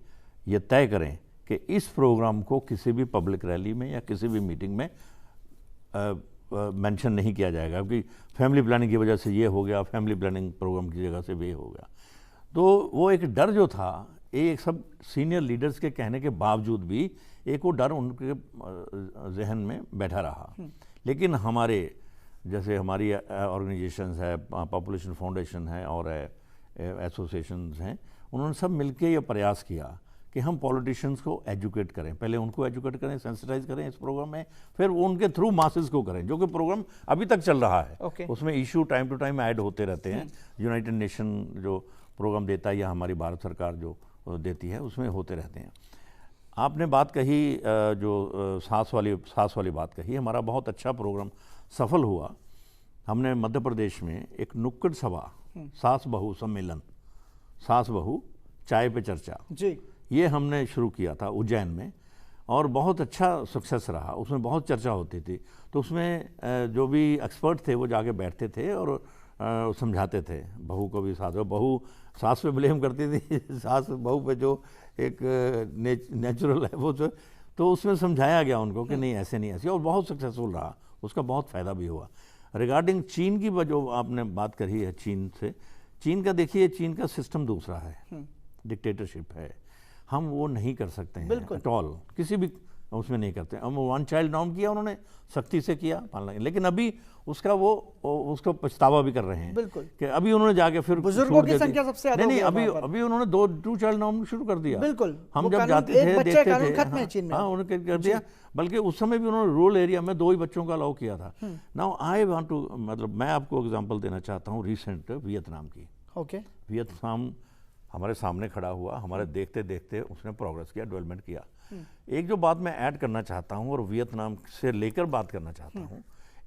ये तय करें कि इस प्रोग्राम को किसी भी पब्लिक रैली में या किसी भी मीटिंग में मेंशन नहीं किया जाएगा, क्योंकि फैमिली प्लानिंग की वजह से ये हो गया, फैमिली प्लानिंग प्रोग्राम की जगह से ये हो गया। तो वो एक डर जो था, एक सब सीनियर लीडर्स के कहने के बावजूद भी एक वो डर उनके जहन में बैठा रहा। लेकिन हमारे जैसे हमारी ऑर्गेनाइजेशंस है, पॉपुलेशन फाउंडेशन है और एसोसिएशंस हैं, उन्होंने सब मिलके ये प्रयास किया कि हम पॉलिटिशियंस को एजुकेट करें, पहले उनको एजुकेट करें, सेंसिटाइज करें इस प्रोग्राम में, फिर वो उनके थ्रू मासेस को करें, जो कि प्रोग्राम अभी तक चल रहा है। उसमें issue time to time add होते रहते हैं, यूनाइटेड नेशन जो प्रोग्राम देता है या हमारी भारत सरकार जो देती है उसमें होते रहते हैं। आपने बात कही जो सास वाली बात कही, हमारा बहुत अच्छा प्रोग्राम सफल हुआ। हमने मध्य प्रदेश में एक नुक्कड़ सभा, सास बहू सम्मेलन, सास बहू चाय पे चर्चा जी, ये हमने शुरू किया था उज्जैन में, और बहुत अच्छा सक्सेस रहा। उसमें बहुत चर्चा होती थी, तो उसमें जो भी एक्सपर्ट थे वो जाके बैठते थे और समझाते थे बहू को भी। बहू सास पे ब्लेम करती थी, सास बहू पे जो एक नेचुरल है वो, तो उसमें समझाया गया उनको कि नहीं ऐसे नहीं ऐसे, और बहुत सक्सेसफुल रहा, उसका बहुत फ़ायदा भी हुआ। रिगार्डिंग चीन की जो आपने बात करी है, चीन से, चीन का देखिए, चीन का सिस्टम दूसरा है, डिक्टेटरशिप है, हम वो नहीं कर सकते हैं एट ऑल, किसी भी उसमें नहीं करते। हम वन चाइल्ड नॉर्म किया उन्होंने, सख्ती से किया पालना, लेकिन अभी उसका उसको पछतावा भी कर रहे हैं। बिल्कुल कि अभी उन्होंने जाके फिर बुजुर्गों की संख्या सबसे ज्यादा नहीं, अभी उन्होंने 2 चाइल्ड नॉर्म शुरू कर दिया। बिल्कुल, हम जब जाते थे देखते थे, हाँ उन्होंने कर दिया। बल्कि उस समय भी उन्होंने रूरल एरिया में 2 ही बच्चों का अलाउ किया था। नाउ आई वांट टू, मतलब मैं आपको एग्जांपल देना चाहता हूँ रिसेंट वियतनाम की। ओके, वियतनाम हमारे सामने खड़ा हुआ, हमारे देखते देखते उसने प्रोग्रेस किया, डेवलपमेंट किया। एक जो बात मैं ऐड करना चाहता हूँ और वियतनाम से लेकर बात करना चाहता हूँ,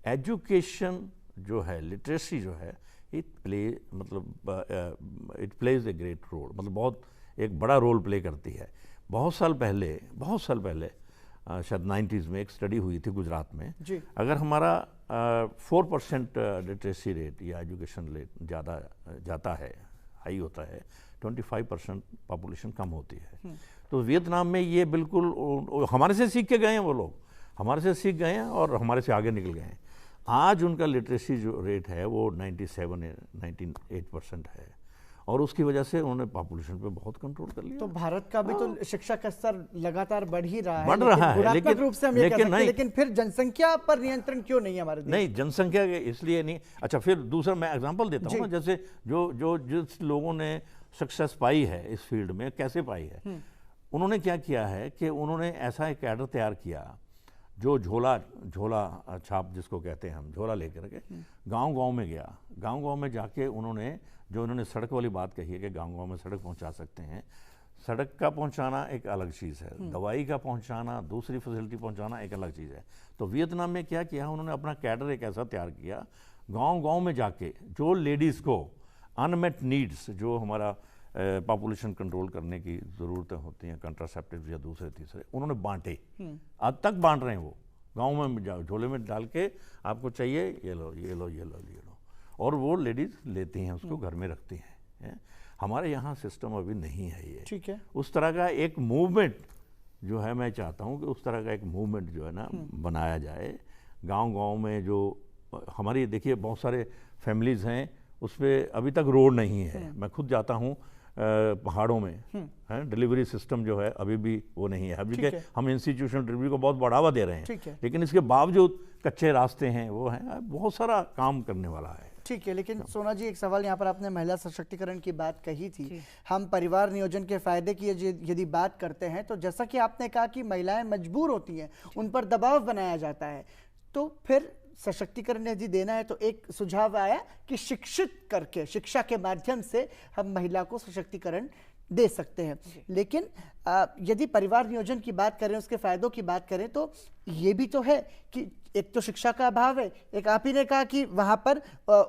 एजुकेशन जो है, लिटरेसी जो है, it plays a great role, मतलब बहुत एक बड़ा रोल प्ले करती है। बहुत साल पहले शायद 90s में एक स्टडी हुई थी गुजरात में, अगर हमारा 4% लिटरेसी रेट या एजुकेशन रेट ज़्यादा जाता है, हाई होता है, 25% पॉपुलेशन कम होती है। तो वियतनाम में ये बिल्कुल हमारे से सीख के गए हैं, वो लोग हमारे से सीख गए हैं और हमारे से आगे निकल गए हैं। आज उनका लिटरेसी जो रेट है वो 97-98% है, और उसकी वजह से उन्होंने पॉपुलेशन पे बहुत कंट्रोल कर लिया। तो भारत का भी तो शिक्षा का स्तर लगातार बढ़ ही रहा है, बढ़ रहा है, गुणात्मक रूप से हम ये कह सकते हैं, नहीं, लेकिन फिर जनसंख्या पर नियंत्रण क्यों नहीं है हमारे देश? नहीं, जनसंख्या इसलिए नहीं। अच्छा, फिर दूसरा मैं एग्जांपल देता हूँ ना, जैसे जिस लोगों ने सक्सेस पाई है इस फील्ड में, कैसे पाई है, उन्होंने क्या किया है कि उन्होंने ऐसा एक कैडर तैयार किया जो झोला छाप जिसको कहते हैं हम, झोला लेकर के गांव-गांव में गया। गांव-गांव में जाके उन्होंने सड़क वाली बात कही है कि गांव-गांव में सड़क पहुंचा सकते हैं। सड़क का पहुंचाना एक अलग चीज़ है, दवाई का पहुंचाना, दूसरी फैसिलिटी पहुंचाना एक अलग चीज़ है। तो वियतनाम में क्या किया, उन्होंने अपना कैडर एक ऐसा तैयार किया, गांव-गांव में जाके जो लेडीज़ को अनमेट नीड्स, जो हमारा पॉपुलेशन कंट्रोल करने की ज़रूरतें होती हैं, कंट्रासेप्टिव या दूसरे तीसरे, उन्होंने बांटे। आज तक बांट रहे हैं वो, गांव में झोले में डाल के आपको चाहिए ये लो ये लो ये लो ये लो, और वो लेडीज़ लेती हैं, उसको घर में रखती हैं। हमारे यहाँ सिस्टम अभी नहीं है ये, ठीक है। उस तरह का एक मूवमेंट जो है, मैं चाहता हूँ कि उस तरह का एक मूवमेंट जो है ना बनाया जाए गांव-गांव में। जो हमारी देखिए बहुत सारे फैमिलीज़ हैं, उस पर अभी तक रोड नहीं है। मैं खुद जाता हूँ पहाड़ों में, है डिलीवरी सिस्टम जो है अभी भी वो नहीं है। अभी के हम इंस्टीट्यूशनल डिलीवरी को बहुत बढ़ावा दे रहे हैं, लेकिन इसके बावजूद कच्चे रास्ते हैं, वो हैं, बहुत सारा काम करने वाला है। ठीक है, लेकिन सोना जी, एक सवाल यहाँ पर, आपने महिला सशक्तिकरण की बात कही थी, हम परिवार नियोजन के फायदे की यदि बात करते हैं, तो जैसा कि आपने कहा कि महिलाएं मजबूर होती हैं, उन पर दबाव बनाया जाता है, तो फिर सशक्तिकरण यदि देना है तो एक सुझाव आया कि शिक्षित करके, शिक्षा के माध्यम से हम महिला को सशक्तिकरण दे सकते हैं। लेकिन यदि परिवार नियोजन की बात करें, उसके फायदों की बात करें, तो ये भी तो है कि एक तो शिक्षा का अभाव है, एक आप ही ने कहा कि वहां पर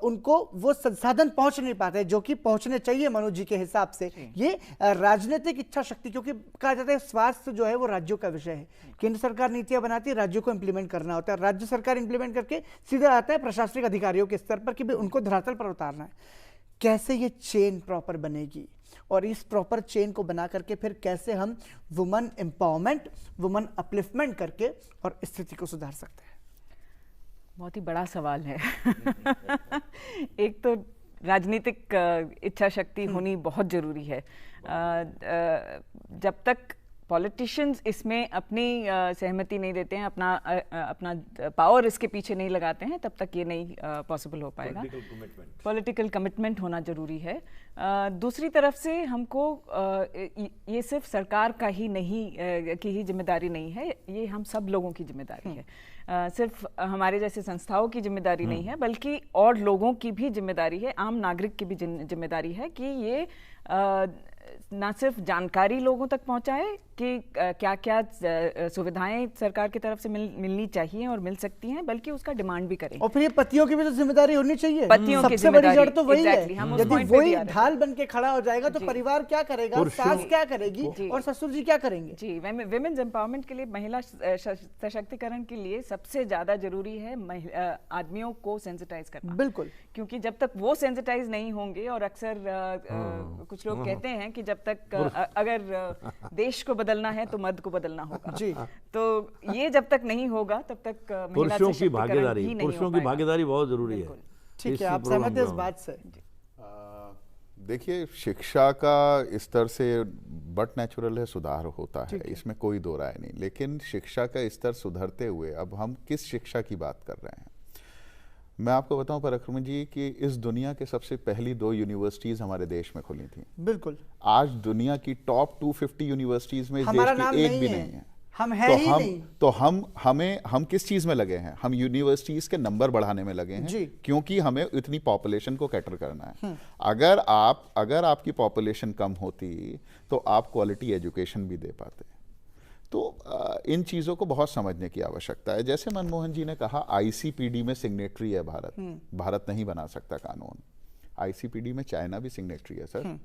उनको वो संसाधन पहुंच नहीं पाते जो कि पहुंचने चाहिए मनोज जी के हिसाब से। ये राजनीतिक इच्छा शक्ति, क्योंकि कहा जाता है स्वास्थ्य जो है वो राज्यों का विषय है, केंद्र सरकार नीतियां बनाती है, राज्यों को इंप्लीमेंट करना होता है, राज्य सरकार इंप्लीमेंट करके सीधा आता है प्रशासनिक अधिकारियों के स्तर पर कि उनको धरातल पर उतारना है। कैसे ये चेन प्रॉपर बनेगी, और इस प्रॉपर चेन को बना करके फिर कैसे हम वुमन एम्पावरमेंट, वुमन अपलिफ्टमेंट करके और स्थिति को सुधार सकते हैं? बहुत ही बड़ा सवाल है। एक तो राजनीतिक इच्छा शक्ति होनी बहुत जरूरी है। जब तक पॉलिटिशियंस इसमें अपनी सहमति नहीं देते हैं, अपना पावर इसके पीछे नहीं लगाते हैं, तब तक ये नहीं पॉसिबल हो पाएगा। पॉलिटिकल कमिटमेंट होना जरूरी है। दूसरी तरफ से हमको ये सिर्फ सरकार का ही नहीं की ही जिम्मेदारी नहीं है, ये हम सब लोगों की जिम्मेदारी है। सिर्फ हमारे जैसे संस्थाओं की जिम्मेदारी नहीं है, बल्कि और लोगों की भी जिम्मेदारी है, आम नागरिक की भी जिम्मेदारी है कि ये ना सिर्फ जानकारी लोगों तक पहुंचाए कि क्या क्या सुविधाएं सरकार की तरफ से मिलनी चाहिए और मिल सकती हैं, बल्कि उसका डिमांड भी करें। और फिर ये पतियों की भी तो जिम्मेदारी होनी चाहिए। पतियों की सबसे बड़ी जड़ तो वही है। यदि वही ढाल बन के खड़ा हो जाएगा तो परिवार क्या करेगा, सास क्या करेगी और ससुर जी क्या करेंगे? जी, विमेन्स एम्पावरमेंट के लिए, महिला सशक्तिकरण के लिए सबसे ज्यादा जरूरी है आदमियों को सेंसिटाइज करना। बिल्कुल, क्योंकि जब तक वो सेंसिटाइज नहीं होंगे, और अक्सर कुछ लोग कहते हैं कि जब तक अगर देश को बदलना है तो मर्द को बदलना होगा। जी, तो ये जब तक नहीं होगा तब तक पुरुषों की भागीदारी बहुत जरूरी है। ठीक है, आप सहमत हैं इस बात से? देखिए, शिक्षा का स्तर से बट नेचुरल है, सुधार होता है, इसमें कोई दो राय नहीं। लेकिन शिक्षा का स्तर सुधरते हुए अब हम किस शिक्षा की बात कर रहे हैं? मैं आपको बताऊं पराक्रम जी कि इस दुनिया के सबसे पहली 2 यूनिवर्सिटीज हमारे देश में खुली थी। बिल्कुल। आज दुनिया की टॉप 250 यूनिवर्सिटीज में इस देश की एक भी नहीं है। हम है ही नहीं। तो हम किस चीज में लगे हैं? हम यूनिवर्सिटीज के नंबर बढ़ाने में लगे हैं, क्योंकि हमें इतनी पॉपुलेशन को कैटर करना है। अगर आपकी पॉपुलेशन कम होती तो आप क्वालिटी एजुकेशन भी दे पाते। तो इन चीज़ों को बहुत समझने की आवश्यकता है। जैसे मनमोहन जी ने कहा, आईसीपीडी में सिग्नेटरी है भारत। भारत नहीं बना सकता कानून। आईसीपीडी में चाइना भी सिग्नेटरी है सर।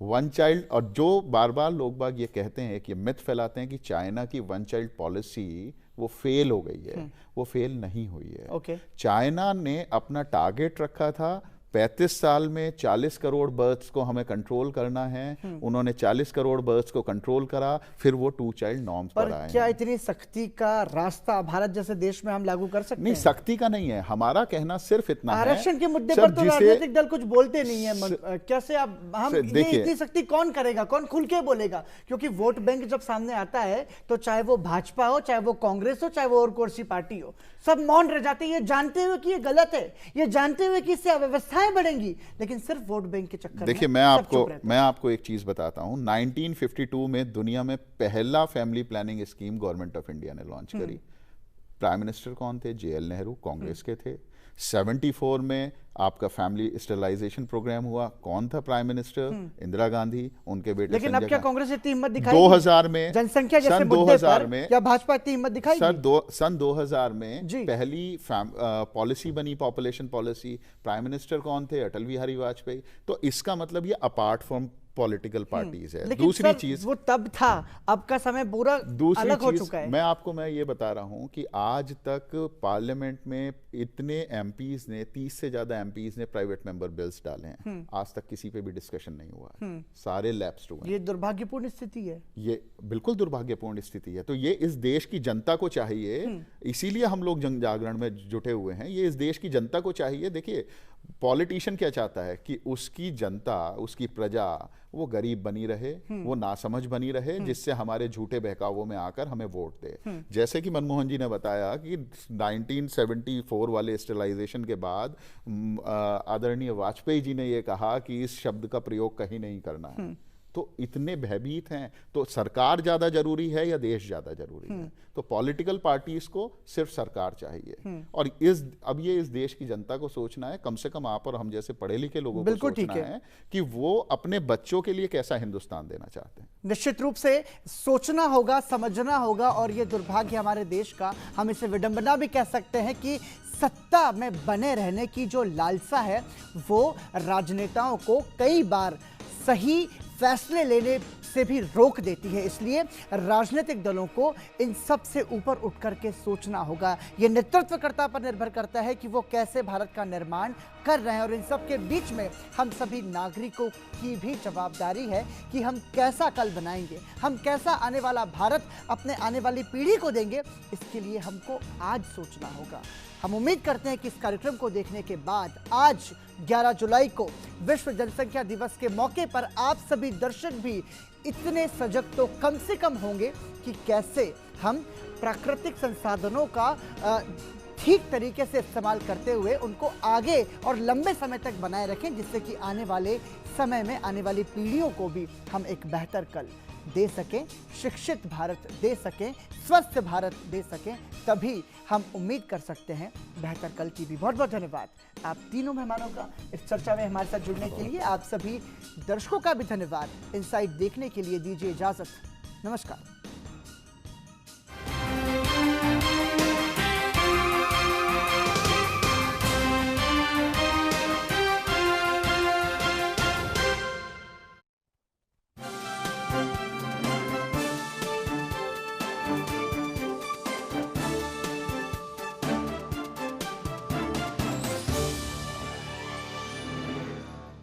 वन चाइल्ड, और जो बार बार लोग बाग ये कहते हैं कि मिथ फैलाते हैं कि चाइना की वन चाइल्ड पॉलिसी वो फेल हो गई है, वो फेल नहीं हुई है। चाइना ने अपना टारगेट रखा था 35 साल में 40 करोड़ बर्थ्स को हमें कंट्रोल करना है। उन्होंने 40 करोड़ बर्थ्स को कंट्रोल करा, फिर वो 2 चाइल्ड नॉर्म्स पर आए। क्या इतनी सख्ती का रास्ता भारत जैसे देश में हम लागू कर सकते हैं? नहीं, सख्ती का नहीं है, हमारा कहना सिर्फ इतना है। आरक्षण के मुद्दे पर तो राजनीतिक दल कुछ बोलते नहीं है। कैसे आप हम ये इतनी सख्ती कौन करेगा, कौन खुल के बोलेगा? क्योंकि वोट बैंक जब सामने आता है तो चाहे वो भाजपा हो, चाहे वो कांग्रेस हो, चाहे वो और कौन सी पार्टी हो, सब मौन रह जाते हैं, ये जानते हुए कि ये गलत है, ये जानते हुए कि इससे अव्यवस्थाएं बढ़ेंगी, लेकिन सिर्फ वोट बैंक के चक्कर में। देखिए, मैं आपको एक चीज बताता हूं। 1952 में दुनिया में पहला family planning scheme government of India ने लॉन्च करी। प्राइम मिनिस्टर कौन थे? JL नेहरू, कांग्रेस के थे। 74 में आपका फैमिली स्टेरिलाइजेशन प्रोग्राम हुआ, कौन था प्राइम मिनिस्टर? इंदिरा गांधी, उनके बेटे। लेकिन अब क्या कांग्रेस इतनी हिम्मत दिखाई? 2000 में जनसंख्या जैसे मुद्दे पर क्या भाजपा इतनी हिम्मत दिखाई? सन 2000 में पहली पॉलिसी बनी, पॉपुलेशन पॉलिसी। प्राइम मिनिस्टर कौन थे? अटल बिहारी वाजपेयी। तो इसका मतलब ये अपार्ट फ्रॉम पॉलिटिकल पार्टीज है। दूसरी चीज, वो तब था, अब का समय पूरा अलग हो चुका है। मैं ये बता रहा हूं कि आज तक पार्लियामेंट में इतने एमपीज ने, 30 से ज्यादा एमपीज ने प्राइवेट मेंबर बिल्स डाले हैं, आज तक किसी पे भी डिस्कशन नहीं हुआ। सारे लैप्स्ड हुए। ये दुर्भाग्यपूर्ण स्थिति है। ये बिल्कुल दुर्भाग्यपूर्ण स्थिति है। तो ये इस देश की जनता को चाहिए, इसीलिए हम लोग जन जागरण में जुटे हुए हैं। ये इस देश की जनता को चाहिए। देखिए, पॉलिटिशियन क्या चाहता है कि उसकी जनता, उसकी प्रजा वो गरीब बनी रहे, वो नासमझ बनी रहे, जिससे हमारे झूठे बहकावों में आकर हमें वोट दे। जैसे कि मनमोहन जी ने बताया कि 1974 वाले स्टेरिलाइजेशन के बाद आदरणीय वाजपेयी जी ने ये कहा कि इस शब्द का प्रयोग कहीं नहीं करना है। तो इतने भयभीत हैं, तो सरकार ज्यादा जरूरी है या देश ज्यादा जरूरी है? तो पॉलिटिकल पार्टीज को सिर्फ सरकार चाहिए। और अब ये इस देश की जनता को सोचना है, कम से कम आप और हम जैसे पढ़े लिखे लोगों को सोचना है कि वो अपने बच्चों के लिए कैसा हिंदुस्तान देना चाहते हैं। निश्चित रूप से सोचना होगा, समझना होगा। और ये दुर्भाग्य हमारे देश का, हम इसे विडंबना भी कह सकते हैं कि सत्ता में बने रहने की जो लालसा है वो राजनेताओं को कई बार सही फैसले लेने से भी रोक देती है। इसलिए राजनीतिक दलों को इन सब से ऊपर उठ करके सोचना होगा। ये नेतृत्वकर्ता पर निर्भर करता है कि वो कैसे भारत का निर्माण कर रहे हैं। और इन सब के बीच में हम सभी नागरिकों की भी जवाबदारी है कि हम कैसा कल बनाएंगे, हम कैसा आने वाला भारत अपने आने वाली पीढ़ी को देंगे। इसके लिए हमको आज सोचना होगा। हम उम्मीद करते हैं कि इस कार्यक्रम को देखने के बाद आज 11 जुलाई को विश्व जनसंख्या दिवस के मौके पर आप सभी दर्शक भी इतने सजग तो कम से कम होंगे कि कैसे हम प्राकृतिक संसाधनों का ठीक तरीके से इस्तेमाल करते हुए उनको आगे और लंबे समय तक बनाए रखें, जिससे कि आने वाले समय में आने वाली पीढ़ियों को भी हम एक बेहतर कल दे सकें, शिक्षित भारत दे सकें, स्वस्थ भारत दे सकें। तभी हम उम्मीद कर सकते हैं बेहतर कल की भी। बहुत बहुत धन्यवाद आप तीनों मेहमानों का इस चर्चा में हमारे साथ जुड़ने के लिए। आप सभी दर्शकों का भी धन्यवाद। इनसाइट देखने के लिए दीजिए इजाजत। नमस्कार।